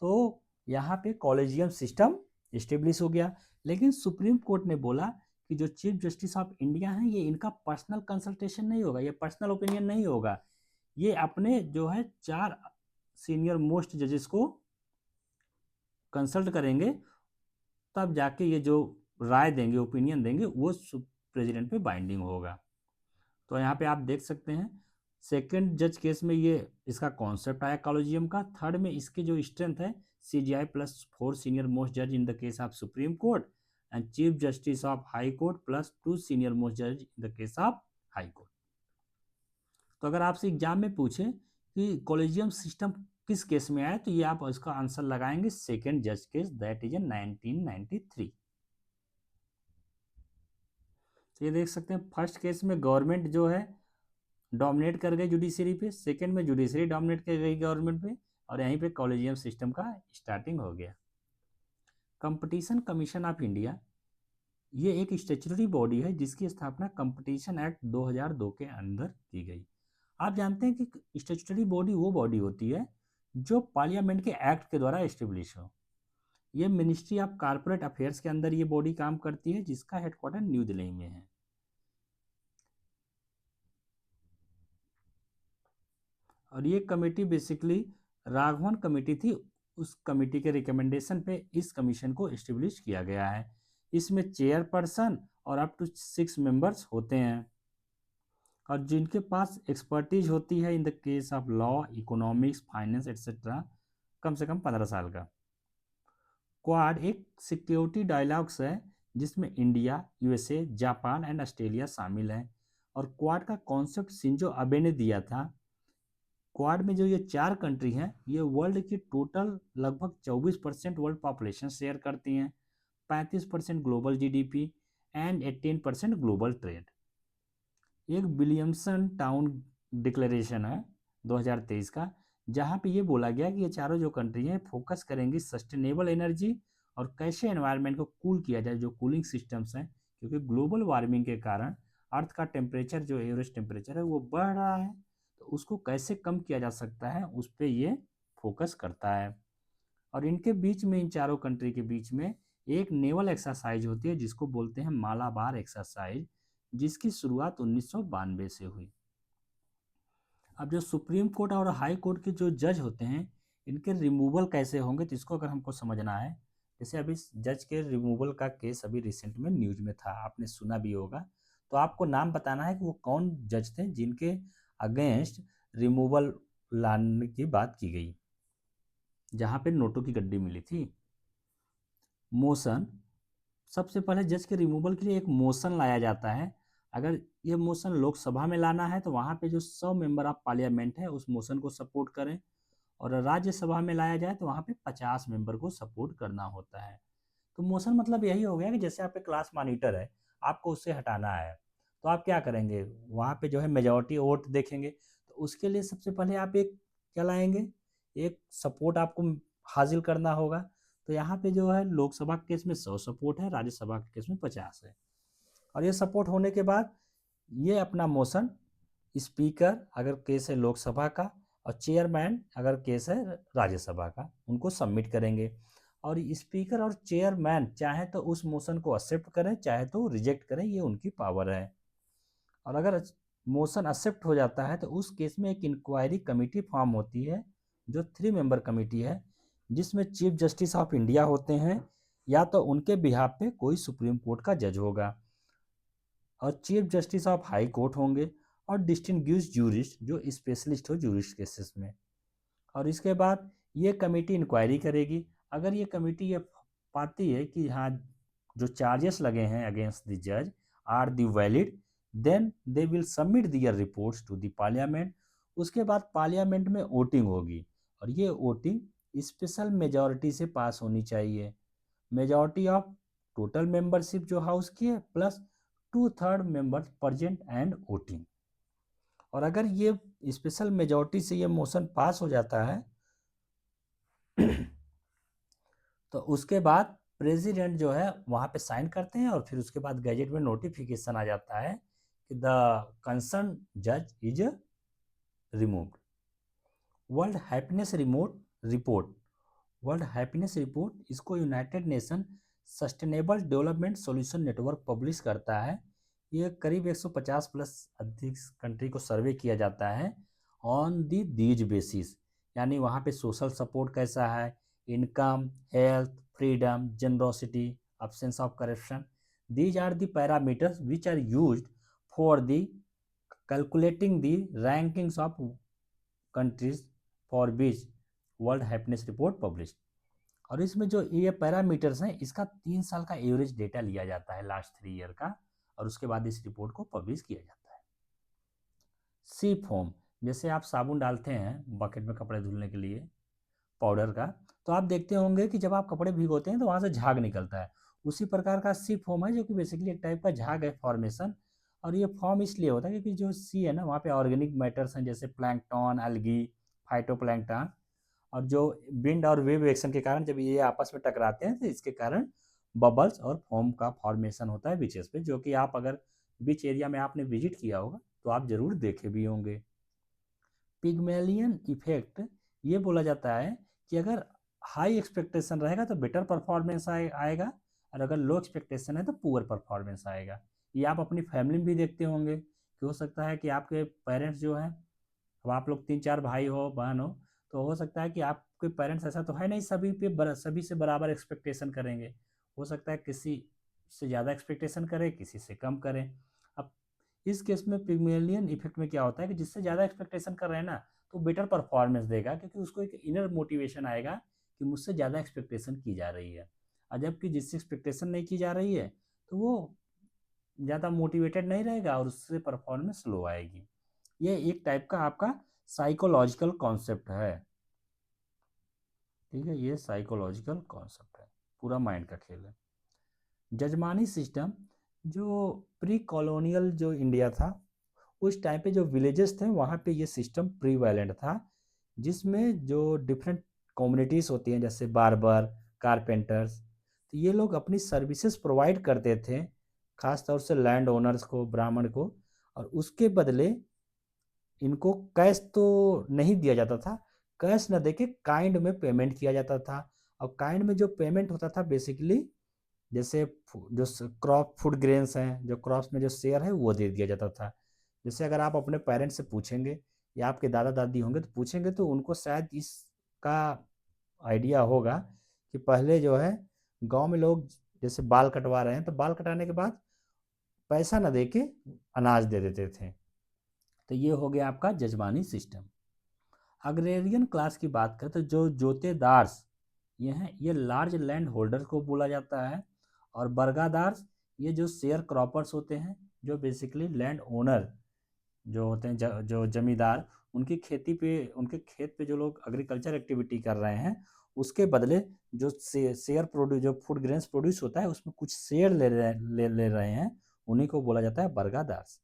तो यहाँ पे कॉलेजियम सिस्टम इस्टेब्लिश हो गया। लेकिन सुप्रीम कोर्ट ने बोला कि जो चीफ जस्टिस ऑफ इंडिया हैं, ये इनका पर्सनल कंसल्टेशन नहीं होगा, ये पर्सनल ओपिनियन नहीं होगा, ये अपने जो है 4 सीनियर मोस्ट जजेस को कंसल्ट करेंगे, तब जाके ये जो राय देंगे, ओपिनियन देंगे, वो प्रेसिडेंट पे बाइंडिंग होगा। तो यहाँ पे आप देख सकते हैं सेकंड जज केस में ये इसका कॉन्सेप्ट आया कॉलेजियम का। थर्ड में इसकी जो स्ट्रेंथ है CGI प्लस 4 सीनियर मोस्ट जज in the case of supreme court and chief justice of high court plus 2 senior most जज in the case of high court. तो अगर आपसे एग्जाम में पूछे कि कॉलेजियम सिस्टम किस केस में आया तो ये आप इसका आंसर लगाएंगे सेकेंड जज केस, दैट इज इन 1993। तो ये देख सकते हैं फर्स्ट केस में गवर्नमेंट जो है डोमिनेट कर गई जुडिशरी पे, सेकंड में जुडिशरी डोमिनेट कर गई गवर्नमेंट पे, और यहीं पे कॉलेजियम सिस्टम का स्टार्टिंग हो गया। कंपटीशन कमीशन ऑफ इंडिया ये एक स्टैट्यूटरी बॉडी है जिसकी स्थापना कंपटीशन एक्ट 2002 के अंदर की गई। आप जानते हैं कि स्टैट्यूटरी बॉडी वो बॉडी होती है जो पार्लियामेंट के एक्ट के द्वारा एस्टेब्लिश हो। ये मिनिस्ट्री ऑफ कॉर्पोरेट अफेयर्स के अंदर ये बॉडी काम करती है जिसका हेडक्वार्टर न्यू दिल्ली में है। और ये कमेटी बेसिकली राघवन कमेटी थी, उस कमेटी के रिकमेंडेशन पे इस कमीशन को एस्टेब्लिश किया गया है। इसमें चेयरपर्सन और अप टू 6 मेंबर्स होते हैं और जिनके पास एक्सपर्टीज होती है in the case of law, economics, finance etcetera, कम से कम 15 साल का। क्वाड एक सिक्योरिटी डायलॉग्स है जिसमें India, USA, Japan and Australia शामिल है। और क्वाड का कॉन्सेप्ट शिंजो अबे ने दिया था। क्वाड में जो ये 4 कंट्री हैं ये वर्ल्ड की टोटल लगभग 24% वर्ल्ड पॉपुलेशन शेयर करती हैं, 35% global GDP and 18% global trade. एक विलियमसन टाउन डिक्लेरेशन है 2023 का, जहाँ पे ये बोला गया कि ये चारों जो कंट्री हैं फोकस करेंगी सस्टेनेबल एनर्जी और कैसे एनवायरनमेंट को कूल किया जाए, जो कूलिंग सिस्टम्स हैं, क्योंकि ग्लोबल वार्मिंग के कारण अर्थ का टेम्परेचर जो एवरेज टेम्परेचर है वो बढ़ रहा है, तो उसको कैसे कम किया जा सकता है उस पर ये फोकस करता है। और इनके बीच में, इन चारों कंट्री के बीच में एक नेवल एक्सरसाइज होती है जिसको बोलते हैं मालाबार एक्सरसाइज, जिसकी शुरुआत 1992 से हुई। अब जो सुप्रीम कोर्ट और हाई कोर्ट के जो जज होते हैं इनके रिमूवल कैसे होंगे, तो इसको अगर हमको समझना है, जैसे अभी जज के रिमूवल का केस अभी रिसेंट में न्यूज में था, आपने सुना भी होगा, तो आपको नाम बताना है कि वो कौन जज थे जिनके अगेंस्ट रिमूवल लाने की बात की गई, जहाँ पे नोटों की गड्डी मिली थी। मोशन, सबसे पहले जज के रिमूवल के लिए एक मोशन लाया जाता है। अगर ये मोशन लोकसभा में लाना है तो वहाँ पे जो 100 मेंबर ऑफ पार्लियामेंट है उस मोशन को सपोर्ट करें, और राज्यसभा में लाया जाए तो वहाँ पे 50 मेंबर को सपोर्ट करना होता है। तो मोशन मतलब यही हो गया कि जैसे आपके क्लास मॉनिटर है, आपको उससे हटाना है, तो आप क्या करेंगे, वहाँ पे जो है मेजॉरिटी वोट देखेंगे, तो उसके लिए सबसे पहले आप एक क्या लाएंगे, एक सपोर्ट आपको हासिल करना होगा। तो यहाँ पे जो है लोकसभा के केस में 100 सपोर्ट है, राज्यसभा के केस में 50 है। और ये सपोर्ट होने के बाद ये अपना मोशन स्पीकर अगर केस है लोकसभा का और चेयरमैन अगर केस है राज्यसभा का, उनको सबमिट करेंगे। और स्पीकर और चेयरमैन चाहे तो उस मोशन को एक्सेप्ट करें, चाहे तो रिजेक्ट करें, ये उनकी पावर है। और अगर मोशन एक्सेप्ट हो जाता है तो उस केस में एक इंक्वायरी कमेटी फॉर्म होती है जो 3 मेंबर कमेटी है, जिसमें चीफ जस्टिस ऑफ इंडिया होते हैं या तो उनके बिहाफ पे कोई सुप्रीम कोर्ट का जज होगा, और chief justice of high court होंगे, और डिस्टिंग्विश्ड जूरिस्ट जो स्पेशलिस्ट हो जूरिस्ट केसेस में। और इसके बाद ये कमेटी इंक्वायरी करेगी। अगर ये कमेटी ये पाती है कि हाँ जो चार्जेस लगे हैं अगेंस्ट द जज are the valid, then they will submit their reports to the parliament. उसके बाद पार्लियामेंट में वोटिंग होगी, और ये वोटिंग स्पेशल मेजॉरिटी से पास होनी चाहिए। मेजॉरिटी ऑफ टोटल मेंबरशिप जो हाउस की है plus 2/3 members present and voting. और अगर ये स्पेशल मेजॉरिटी से ये मोशन पास हो जाता है तो उसके बाद प्रेसिडेंट जो है वहाँ पे साइन करते हैं, और फिर उसके बाद गैजेट में नोटिफिकेशन आ जाता है कि द कंसर्न जज is removed. World happiness report, world happiness report इसको united nation sustainable development solution network publish करता है। ये करीब 150 प्लस अधिक कंट्री को सर्वे किया जाता है ऑन दी दीज बेसिस, यानी वहाँ पे सोशल सपोर्ट कैसा है, income, health, freedom, generosity, absence of corruption, these are the parameters which are used for the calculating the rankings of countries for बीच वर्ल्ड हैप्पीनेस रिपोर्ट पब्लिश। और इसमें जो ये पैरामीटर्स हैं इसका 3 साल का एवरेज डेटा लिया जाता है, लास्ट 3 ईयर का, और उसके बाद इस रिपोर्ट को पब्लिश किया जाता है। सी फोम, जैसे आप साबुन डालते हैं बकेट में कपड़े धुलने के लिए पाउडर का, तो आप देखते होंगे कि जब आप कपड़े भिगोते हैं तो वहाँ से झाग निकलता है। उसी प्रकार का सी फोम है जो कि बेसिकली एक टाइप का झाग है, फॉर्मेशन। और ये फॉर्म इसलिए होता है क्योंकि जो सी है ना वहाँ पे ऑर्गेनिक मैटर्स हैं जैसे प्लैंकटन, एल्गी, फाइटोप्लैंकटन, और जो विंड और वेव एक्शन के कारण जब ये आपस में टकराते हैं तो इसके कारण बबल्स और फोम का फॉर्मेशन होता है बीचेस पे, जो कि आप अगर बीच एरिया में आपने विजिट किया होगा तो आप जरूर देखे भी होंगे। पिग्मेलियन इफेक्ट ये बोला जाता है कि अगर हाई एक्सपेक्टेशन रहेगा तो बेटर परफॉर्मेंस आएगा, और अगर लो एक्सपेक्टेशन है तो पुअर परफॉर्मेंस आएगा। ये आप अपनी फैमिली में भी देखते होंगे कि हो सकता है कि आपके पेरेंट्स जो हैं, अब आप लोग 3-4 भाई हो बहन हो, तो हो सकता है कि आपके पेरेंट्स ऐसा तो है नहीं सभी से बराबर एक्सपेक्टेशन करेंगे। हो सकता है किसी से ज़्यादा एक्सपेक्टेशन करें, किसी से कम करें। अब इस केस में पिग्मेलियन इफेक्ट में क्या होता है कि जिससे ज़्यादा एक्सपेक्टेशन कर रहे हैं ना तो बेटर परफॉर्मेंस देगा, क्योंकि उसको एक इनर मोटिवेशन आएगा कि मुझसे ज़्यादा एक्सपेक्टेशन की जा रही है। और जबकि जिससे एक्सपेक्टेशन नहीं की जा रही है तो वो ज़्यादा मोटिवेटेड नहीं रहेगा और उससे परफॉर्मेंस लो आएगी। ये एक टाइप का आपका साइकोलॉजिकल कॉन्सेप्ट है, ठीक है, ये साइकोलॉजिकल कॉन्सेप्ट है, पूरा माइंड का खेल है। जजमानी सिस्टम, जो प्री कॉलोनियल जो इंडिया था उस टाइम पे जो विलेजेस थे वहाँ पे ये सिस्टम प्रीवैलेंट था, जिसमें जो डिफरेंट कम्युनिटीज़ होती हैं जैसे बार्बर, कारपेंटर्स, तो ये लोग अपनी सर्विसेज प्रोवाइड करते थे खास तौर से लैंड ओनर्स को, ब्राह्मण को, और उसके बदले इनको कैश तो नहीं दिया जाता था, कैश न देके काइंड में पेमेंट किया जाता था। और काइंड में जो पेमेंट होता था बेसिकली जैसे जो क्रॉप फूड ग्रेन्स हैं, जो क्रॉप्स में जो शेयर है वो दे दिया जाता था। जैसे अगर आप अपने पेरेंट्स से पूछेंगे या आपके दादा दादी होंगे तो पूछेंगे तो उनको शायद इसका आइडिया होगा कि पहले जो है गांव में लोग जैसे बाल कटवा रहे हैं तो बाल कटाने के बाद पैसा न दे के अनाज दे देते थे। तो ये हो गया आपका जजमानी सिस्टम। अग्रेरियन क्लास की बात करें तो जो जोतेदार्स ये हैं, ये लार्ज लैंड होल्डर को बोला जाता है। और बर्गादार्स ये जो शेयर क्रॉपर्स होते हैं, जो बेसिकली लैंड ओनर जो होते हैं, जो जमींदार, उनकी खेती पे, उनके खेत पे जो लोग एग्रीकल्चर एक्टिविटी कर रहे हैं उसके बदले जो शेयर प्रोड्यूस, जो फूड ग्रेन्स प्रोड्यूस होता है उसमें कुछ शेयर ले रहे हैं, उन्हीं को बोला जाता है बर्गादार्स।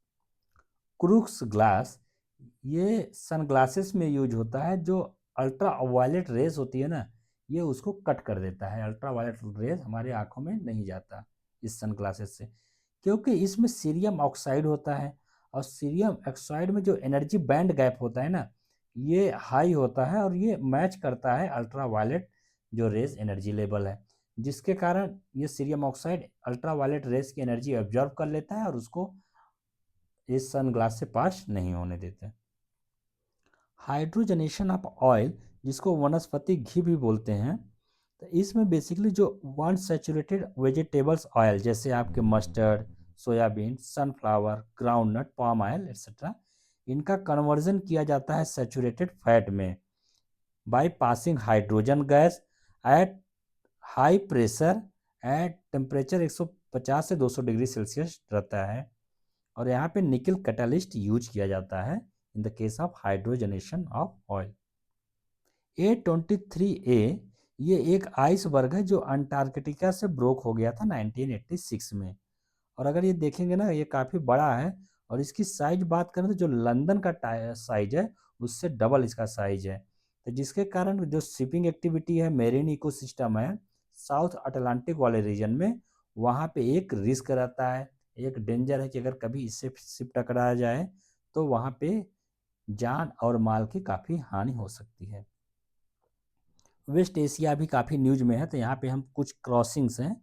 क्रूक्स ग्लास, ये सनग्लासेस में यूज होता है, जो अल्ट्रा वायलेट रेज होती है ना ये उसको कट कर देता है, अल्ट्रा वायलेट रेज हमारे आंखों में नहीं जाता इस सनग्लासेस से, क्योंकि इसमें सीरियम ऑक्साइड होता है। और सीरियम ऑक्साइड में जो एनर्जी बैंड गैप होता है ना ये हाई होता है, और ये मैच करता है अल्ट्रा वायलेट जो रेज एनर्जी लेवल है, जिसके कारण ये cerium oxide ultra violet rays की एनर्जी ऑब्जर्व कर लेता है और उसको इस सनग्लास से पास नहीं होने देते। हाइड्रोजनेशन ऑफ ऑयल, जिसको वनस्पति घी भी बोलते हैं, तो इसमें बेसिकली जो वन सैचुरेटेड वेजिटेबल्स ऑयल जैसे आपके mustard, soybean, sunflower, groundnut, palm oil etcetera, इनका कन्वर्जन किया जाता है सैचुरेटेड फैट में by passing hydrogen gas at high pressure at temperature 150 से 200 डिग्री सेल्सियस रहता है। और यहाँ पे निकल कैटालिस्ट यूज किया जाता है in the case of hydrogenation of oil. A23A ये एक आइसबर्ग है जो अंटार्कटिका से ब्रोक हो गया था 1986 में। और अगर ये देखेंगे ना ये काफ़ी बड़ा है, और इसकी साइज बात करें तो जो लंदन का साइज है उससे डबल इसका साइज है। तो जिसके कारण जो शिपिंग एक्टिविटी है, मेरीन इकोसिस्टम है साउथ अटलांटिक वाले रीजन में, वहाँ पे एक रिस्क रहता है, एक डेंजर है कि अगर कभी इससे शिप टकरा जाए तो वहाँ पे जान और माल की काफ़ी हानि हो सकती है। वेस्ट एशिया भी काफ़ी न्यूज में है, तो यहाँ पे हम कुछ क्रॉसिंग्स हैं।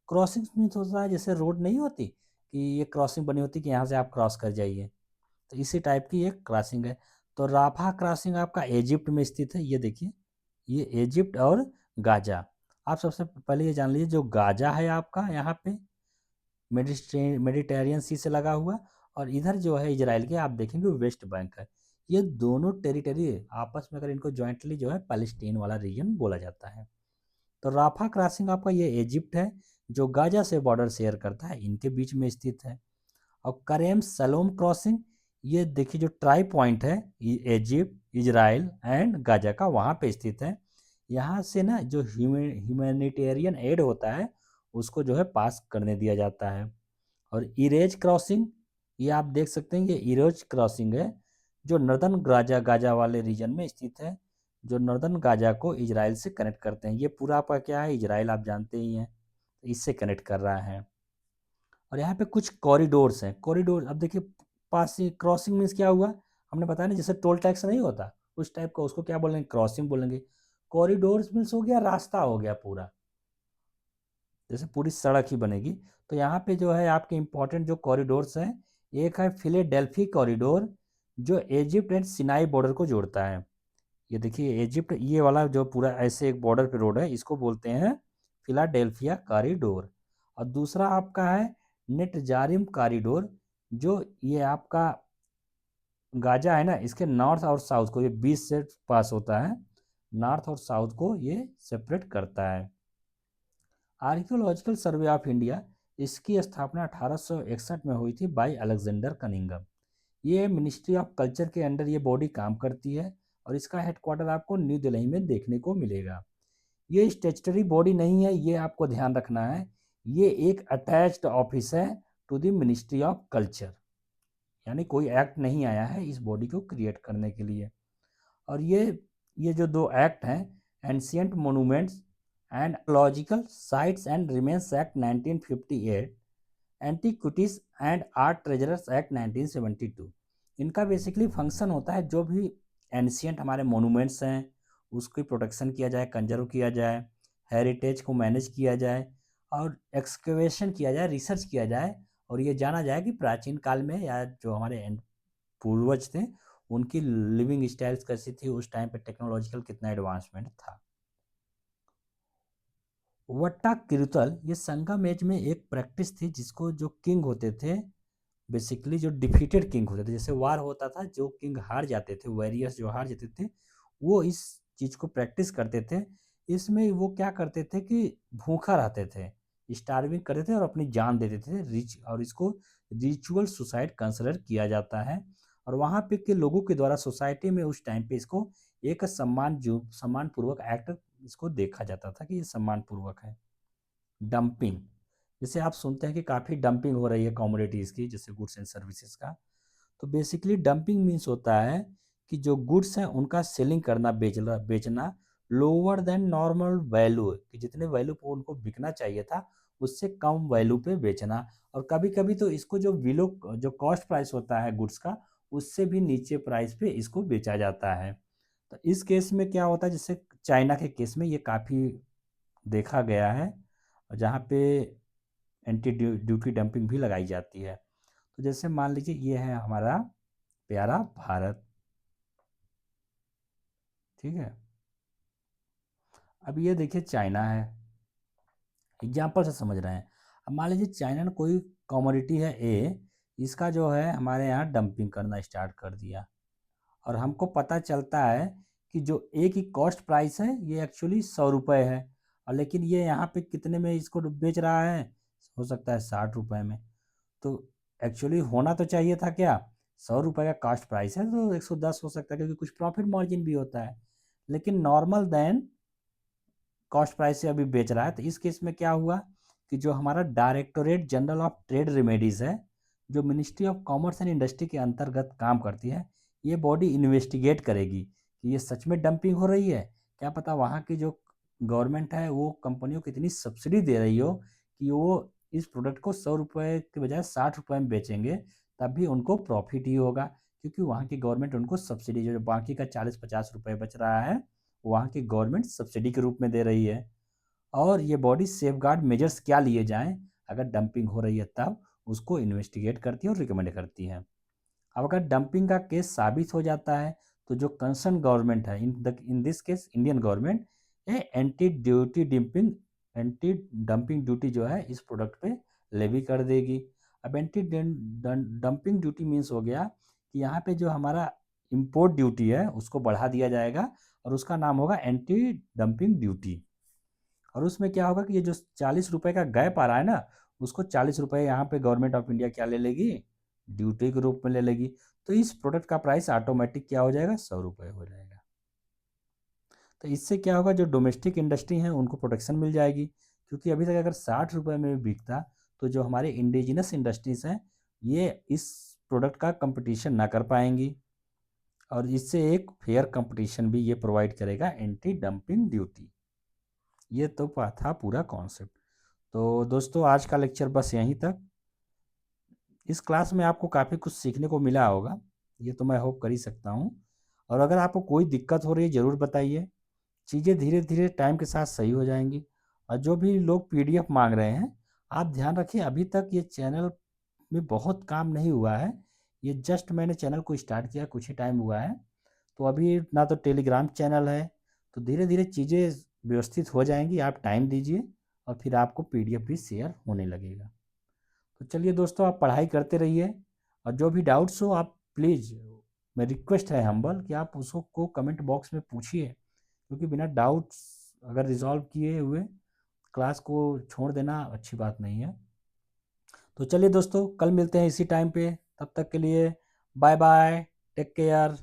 क्रॉसिंग्स मीन्स होता है जैसे रोड नहीं होती कि ये क्रॉसिंग बनी होती कि यहाँ से आप क्रॉस कर जाइए, तो इसी टाइप की एक क्रॉसिंग है। तो राफा क्रॉसिंग आपका इजिप्ट में स्थित है, ये देखिए ये इजिप्ट और गाजा। आप सबसे पहले ये जान लीजिए जो गाजा है आपका यहाँ पे मेडिटेरियन सी से लगा हुआ, और इधर जो है इजराइल के आप देखेंगे वेस्ट बैंक है। ये दोनों टेरिटरी आपस में अगर इनको जॉइंटली जो है पैलेस्टीन वाला रीजन बोला जाता है। तो राफा क्रॉसिंग आपका ये इजिप्ट है जो गाजा से बॉर्डर शेयर करता है, इनके बीच में स्थित है। और करेम सलोम क्रॉसिंग ये देखिए जो ट्राई पॉइंट है इजिप्ट इजराइल एंड गाजा का वहाँ पे स्थित है। यहाँ से ना जो ह्यूमैनिटेरियन एड होता है उसको जो है पास करने दिया जाता है। और इरेज क्रॉसिंग ये आप देख सकते हैं, ये इरेज क्रॉसिंग है जो नॉर्दर्न गाजा गाजा वाले रीजन में स्थित है, जो नॉर्दर्न गाजा को इजराइल से कनेक्ट करते हैं। ये पूरा आपका क्या है, इजराइल आप जानते ही हैं, इससे कनेक्ट कर रहा है। और यहाँ पे कुछ कॉरिडोर्स हैं। कॉरिडोर अब देखिए पासिंग क्रॉसिंग मीन्स क्या हुआ, हमने बताया ना जैसे टोल टैक्स नहीं होता उस टाइप का, उसको क्या बोलेंगे, क्रॉसिंग बोलेंगे। कॉरिडोर्स मीन्स हो गया रास्ता हो गया पूरा, जैसे पूरी सड़क ही बनेगी। तो यहाँ पे जो है आपके इंपॉर्टेंट जो कॉरिडोर्स हैं, एक है फिलेडेल्फी कॉरिडोर जो इजिप्ट एंड सिनाई बॉर्डर को जोड़ता है। ये देखिए इजिप्ट ये वाला जो पूरा ऐसे एक बॉर्डर पे रोड है इसको बोलते हैं फिलाडेल्फिया कॉरिडोर। और दूसरा आपका है नेटजारिम कॉरिडोर जो ये आपका गाजा है ना इसके नॉर्थ और साउथ को ये बीच से पास होता है, नॉर्थ और साउथ को ये सेपरेट करता है। आर्कियोलॉजिकल सर्वे ऑफ इंडिया इसकी स्थापना 1861 में हुई थी बाय अलेक्जेंडर कनिंगम। ये मिनिस्ट्री ऑफ कल्चर के अंडर ये बॉडी काम करती है और इसका हेडक्वार्टर आपको न्यू दिल्ली में देखने को मिलेगा। ये स्टेचुटरी बॉडी नहीं है, ये आपको ध्यान रखना है, ये एक अटैच्ड ऑफिस है to the ministry of culture, यानी कोई एक्ट नहीं आया है इस बॉडी को क्रिएट करने के लिए। और ये जो दो एक्ट हैं, ancient monuments and archaeological sites and remains act 1958, antiquities and art treasurers act 1972, इनका बेसिकली फंक्शन होता है जो भी एंशियंट हमारे मोनूमेंट्स हैं उसकी प्रोटेक्शन किया जाए, कंजर्व किया जाए, हेरिटेज को मैनेज किया जाए और एक्सकेवेशन किया जाए, रिसर्च किया जाए और ये जाना जाए कि प्राचीन काल में या जो हमारे पूर्वज थे उनकी लिविंग स्टाइल्स कैसी थी, उस टाइम पे टेक्नोलॉजिकल कितना एडवांसमेंट था। वट्टा किरुतल ये संगम एज में एक प्रैक्टिस थी जिसको जो किंग होते थे, बेसिकली जो डिफीटेड किंग होते थे, जैसे वार होता था जो किंग हार जाते थे, वॉरियर्स जो हार जाते थे वो इस चीज़ को प्रैक्टिस करते थे। इसमें वो क्या करते थे कि भूखा रहते थे, स्टार्विंग करते थे और अपनी जान देते थे रिच, और इसको रिचुअल सुसाइड कंसिडर किया जाता है। और वहाँ पे के लोगों के द्वारा सोसाइटी में उस टाइम पे इसको एक सम्मान पूर्वक एक्ट इसको देखा जाता था कि ये सम्मान पूर्वक है। डंपिंग, जैसे आप सुनते हैं कि काफ़ी डंपिंग हो रही है कमोडिटीज़ की, जैसे गुड्स एंड सर्विसेज का। तो बेसिकली डंपिंग मीन्स होता है कि जो गुड्स हैं उनका सेलिंग करना, बेचना लोअर देन नॉर्मल वैल्यू, कि जितने वैल्यू पे उनको बिकना चाहिए था उससे कम वैल्यू पे बेचना। और कभी कभी तो इसको जो बिलो जो कॉस्ट प्राइस होता है गुड्स का उससे भी नीचे प्राइस पे इसको बेचा जाता है। तो इस केस में क्या होता है, जैसे चाइना के केस में ये काफ़ी देखा गया है जहाँ पे एंटी ड्यूटी डंपिंग भी लगाई जाती है। तो जैसे मान लीजिए ये है हमारा प्यारा भारत, ठीक है। अब ये देखिए चाइना है, एग्जाम्पल से समझ रहे हैं। अब मान लीजिए चाइना ने कोई कमोडिटी है ए, इसका जो है हमारे यहाँ डंपिंग करना स्टार्ट कर दिया और हमको पता चलता है कि जो ए की कॉस्ट प्राइस है ये एक्चुअली 100 रुपये है, और लेकिन ये यहाँ पे कितने में इसको बेच रहा है, हो सकता है 60 रुपये में। तो एक्चुअली होना तो चाहिए था क्या, 100 रुपये का कास्ट प्राइस है तो 110 हो सकता है क्योंकि कुछ प्रॉफिट मार्जिन भी होता है, लेकिन नॉर्मल देन कॉस्ट प्राइस से अभी बेच रहा है। तो इस केस में क्या हुआ कि जो हमारा directorate general of trade remedies है जो ministry of commerce and industry के अंतर्गत काम करती है, ये बॉडी इन्वेस्टिगेट करेगी कि ये सच में डंपिंग हो रही है, क्या पता वहाँ की जो गवर्नमेंट है वो कंपनियों को इतनी सब्सिडी दे रही हो कि वो इस प्रोडक्ट को 100 रुपये के बजाय 60 रुपये में बेचेंगे, तब भी उनको प्रॉफिट ही होगा क्योंकि वहाँ की गवर्नमेंट उनको सब्सिडी जो बाकी का 40-50 रुपये बच रहा है वहाँ की गवर्नमेंट सब्सिडी के रूप में दे रही है। और ये बॉडी सेफगार्ड मेजर्स क्या लिए जाएं अगर डंपिंग हो रही है तब उसको इन्वेस्टिगेट करती है और रिकमेंड करती है। अब अगर डंपिंग का केस साबित हो जाता है तो जो कंसर्न गवर्नमेंट है, in this case Indian government, ये एंटी डंपिंग ड्यूटी जो है इस प्रोडक्ट पे लेवी कर देगी। अब एंटी डंपिंग ड्यूटी मीन्स हो गया कि यहाँ पे जो हमारा इम्पोर्ट ड्यूटी है उसको बढ़ा दिया जाएगा और उसका नाम होगा एंटी डंपिंग ड्यूटी। और उसमें क्या होगा कि ये जो 40 रुपये का गैप आ रहा है ना, उसको 40 रुपये यहाँ पे गवर्नमेंट ऑफ इंडिया क्या ले लेगी, ड्यूटी के रूप में ले लेगी। तो इस प्रोडक्ट का प्राइस ऑटोमेटिक क्या हो जाएगा, 100 रुपये हो जाएगा। तो इससे क्या होगा, जो डोमेस्टिक इंडस्ट्री हैं उनको प्रोटेक्शन मिल जाएगी, क्योंकि अभी तक अगर 60 रुपये में बिकता तो जो हमारे इंडिजिनस इंडस्ट्रीज़ हैं ये इस प्रोडक्ट का कंपटीशन ना कर पाएंगी। और इससे एक फेयर कंपटीशन भी ये प्रोवाइड करेगा एंटी डंपिंग ड्यूटी। ये तो था पूरा कॉन्सेप्ट। तो दोस्तों आज का लेक्चर बस यहीं तक। इस क्लास में आपको काफ़ी कुछ सीखने को मिला होगा, ये तो मैं होप कर ही सकता हूँ। और अगर आपको कोई दिक्कत हो रही है ज़रूर बताइए, चीज़ें धीरे धीरे टाइम के साथ सही हो जाएंगी। और जो भी लोग पीडीएफ मांग रहे हैं, आप ध्यान रखिए अभी तक ये चैनल में बहुत काम नहीं हुआ है। ये जस्ट मैंने चैनल को स्टार्ट किया कुछ ही टाइम हुआ है, तो अभी ना तो टेलीग्राम चैनल है। तो धीरे धीरे चीज़ें व्यवस्थित हो जाएंगी, आप टाइम दीजिए और फिर आपको पीडीएफ भी शेयर होने लगेगा। तो चलिए दोस्तों, आप पढ़ाई करते रहिए और जो भी डाउट्स हो आप प्लीज़, मैं रिक्वेस्ट है हम्बल कि आप उसको कमेंट बॉक्स में पूछिए, क्योंकि बिना डाउट्स अगर रिजॉल्व किए हुए क्लास को छोड़ देना अच्छी बात नहीं है। तो चलिए दोस्तों, कल मिलते हैं इसी टाइम पे, तब तक के लिए बाय बाय, टेक केयर।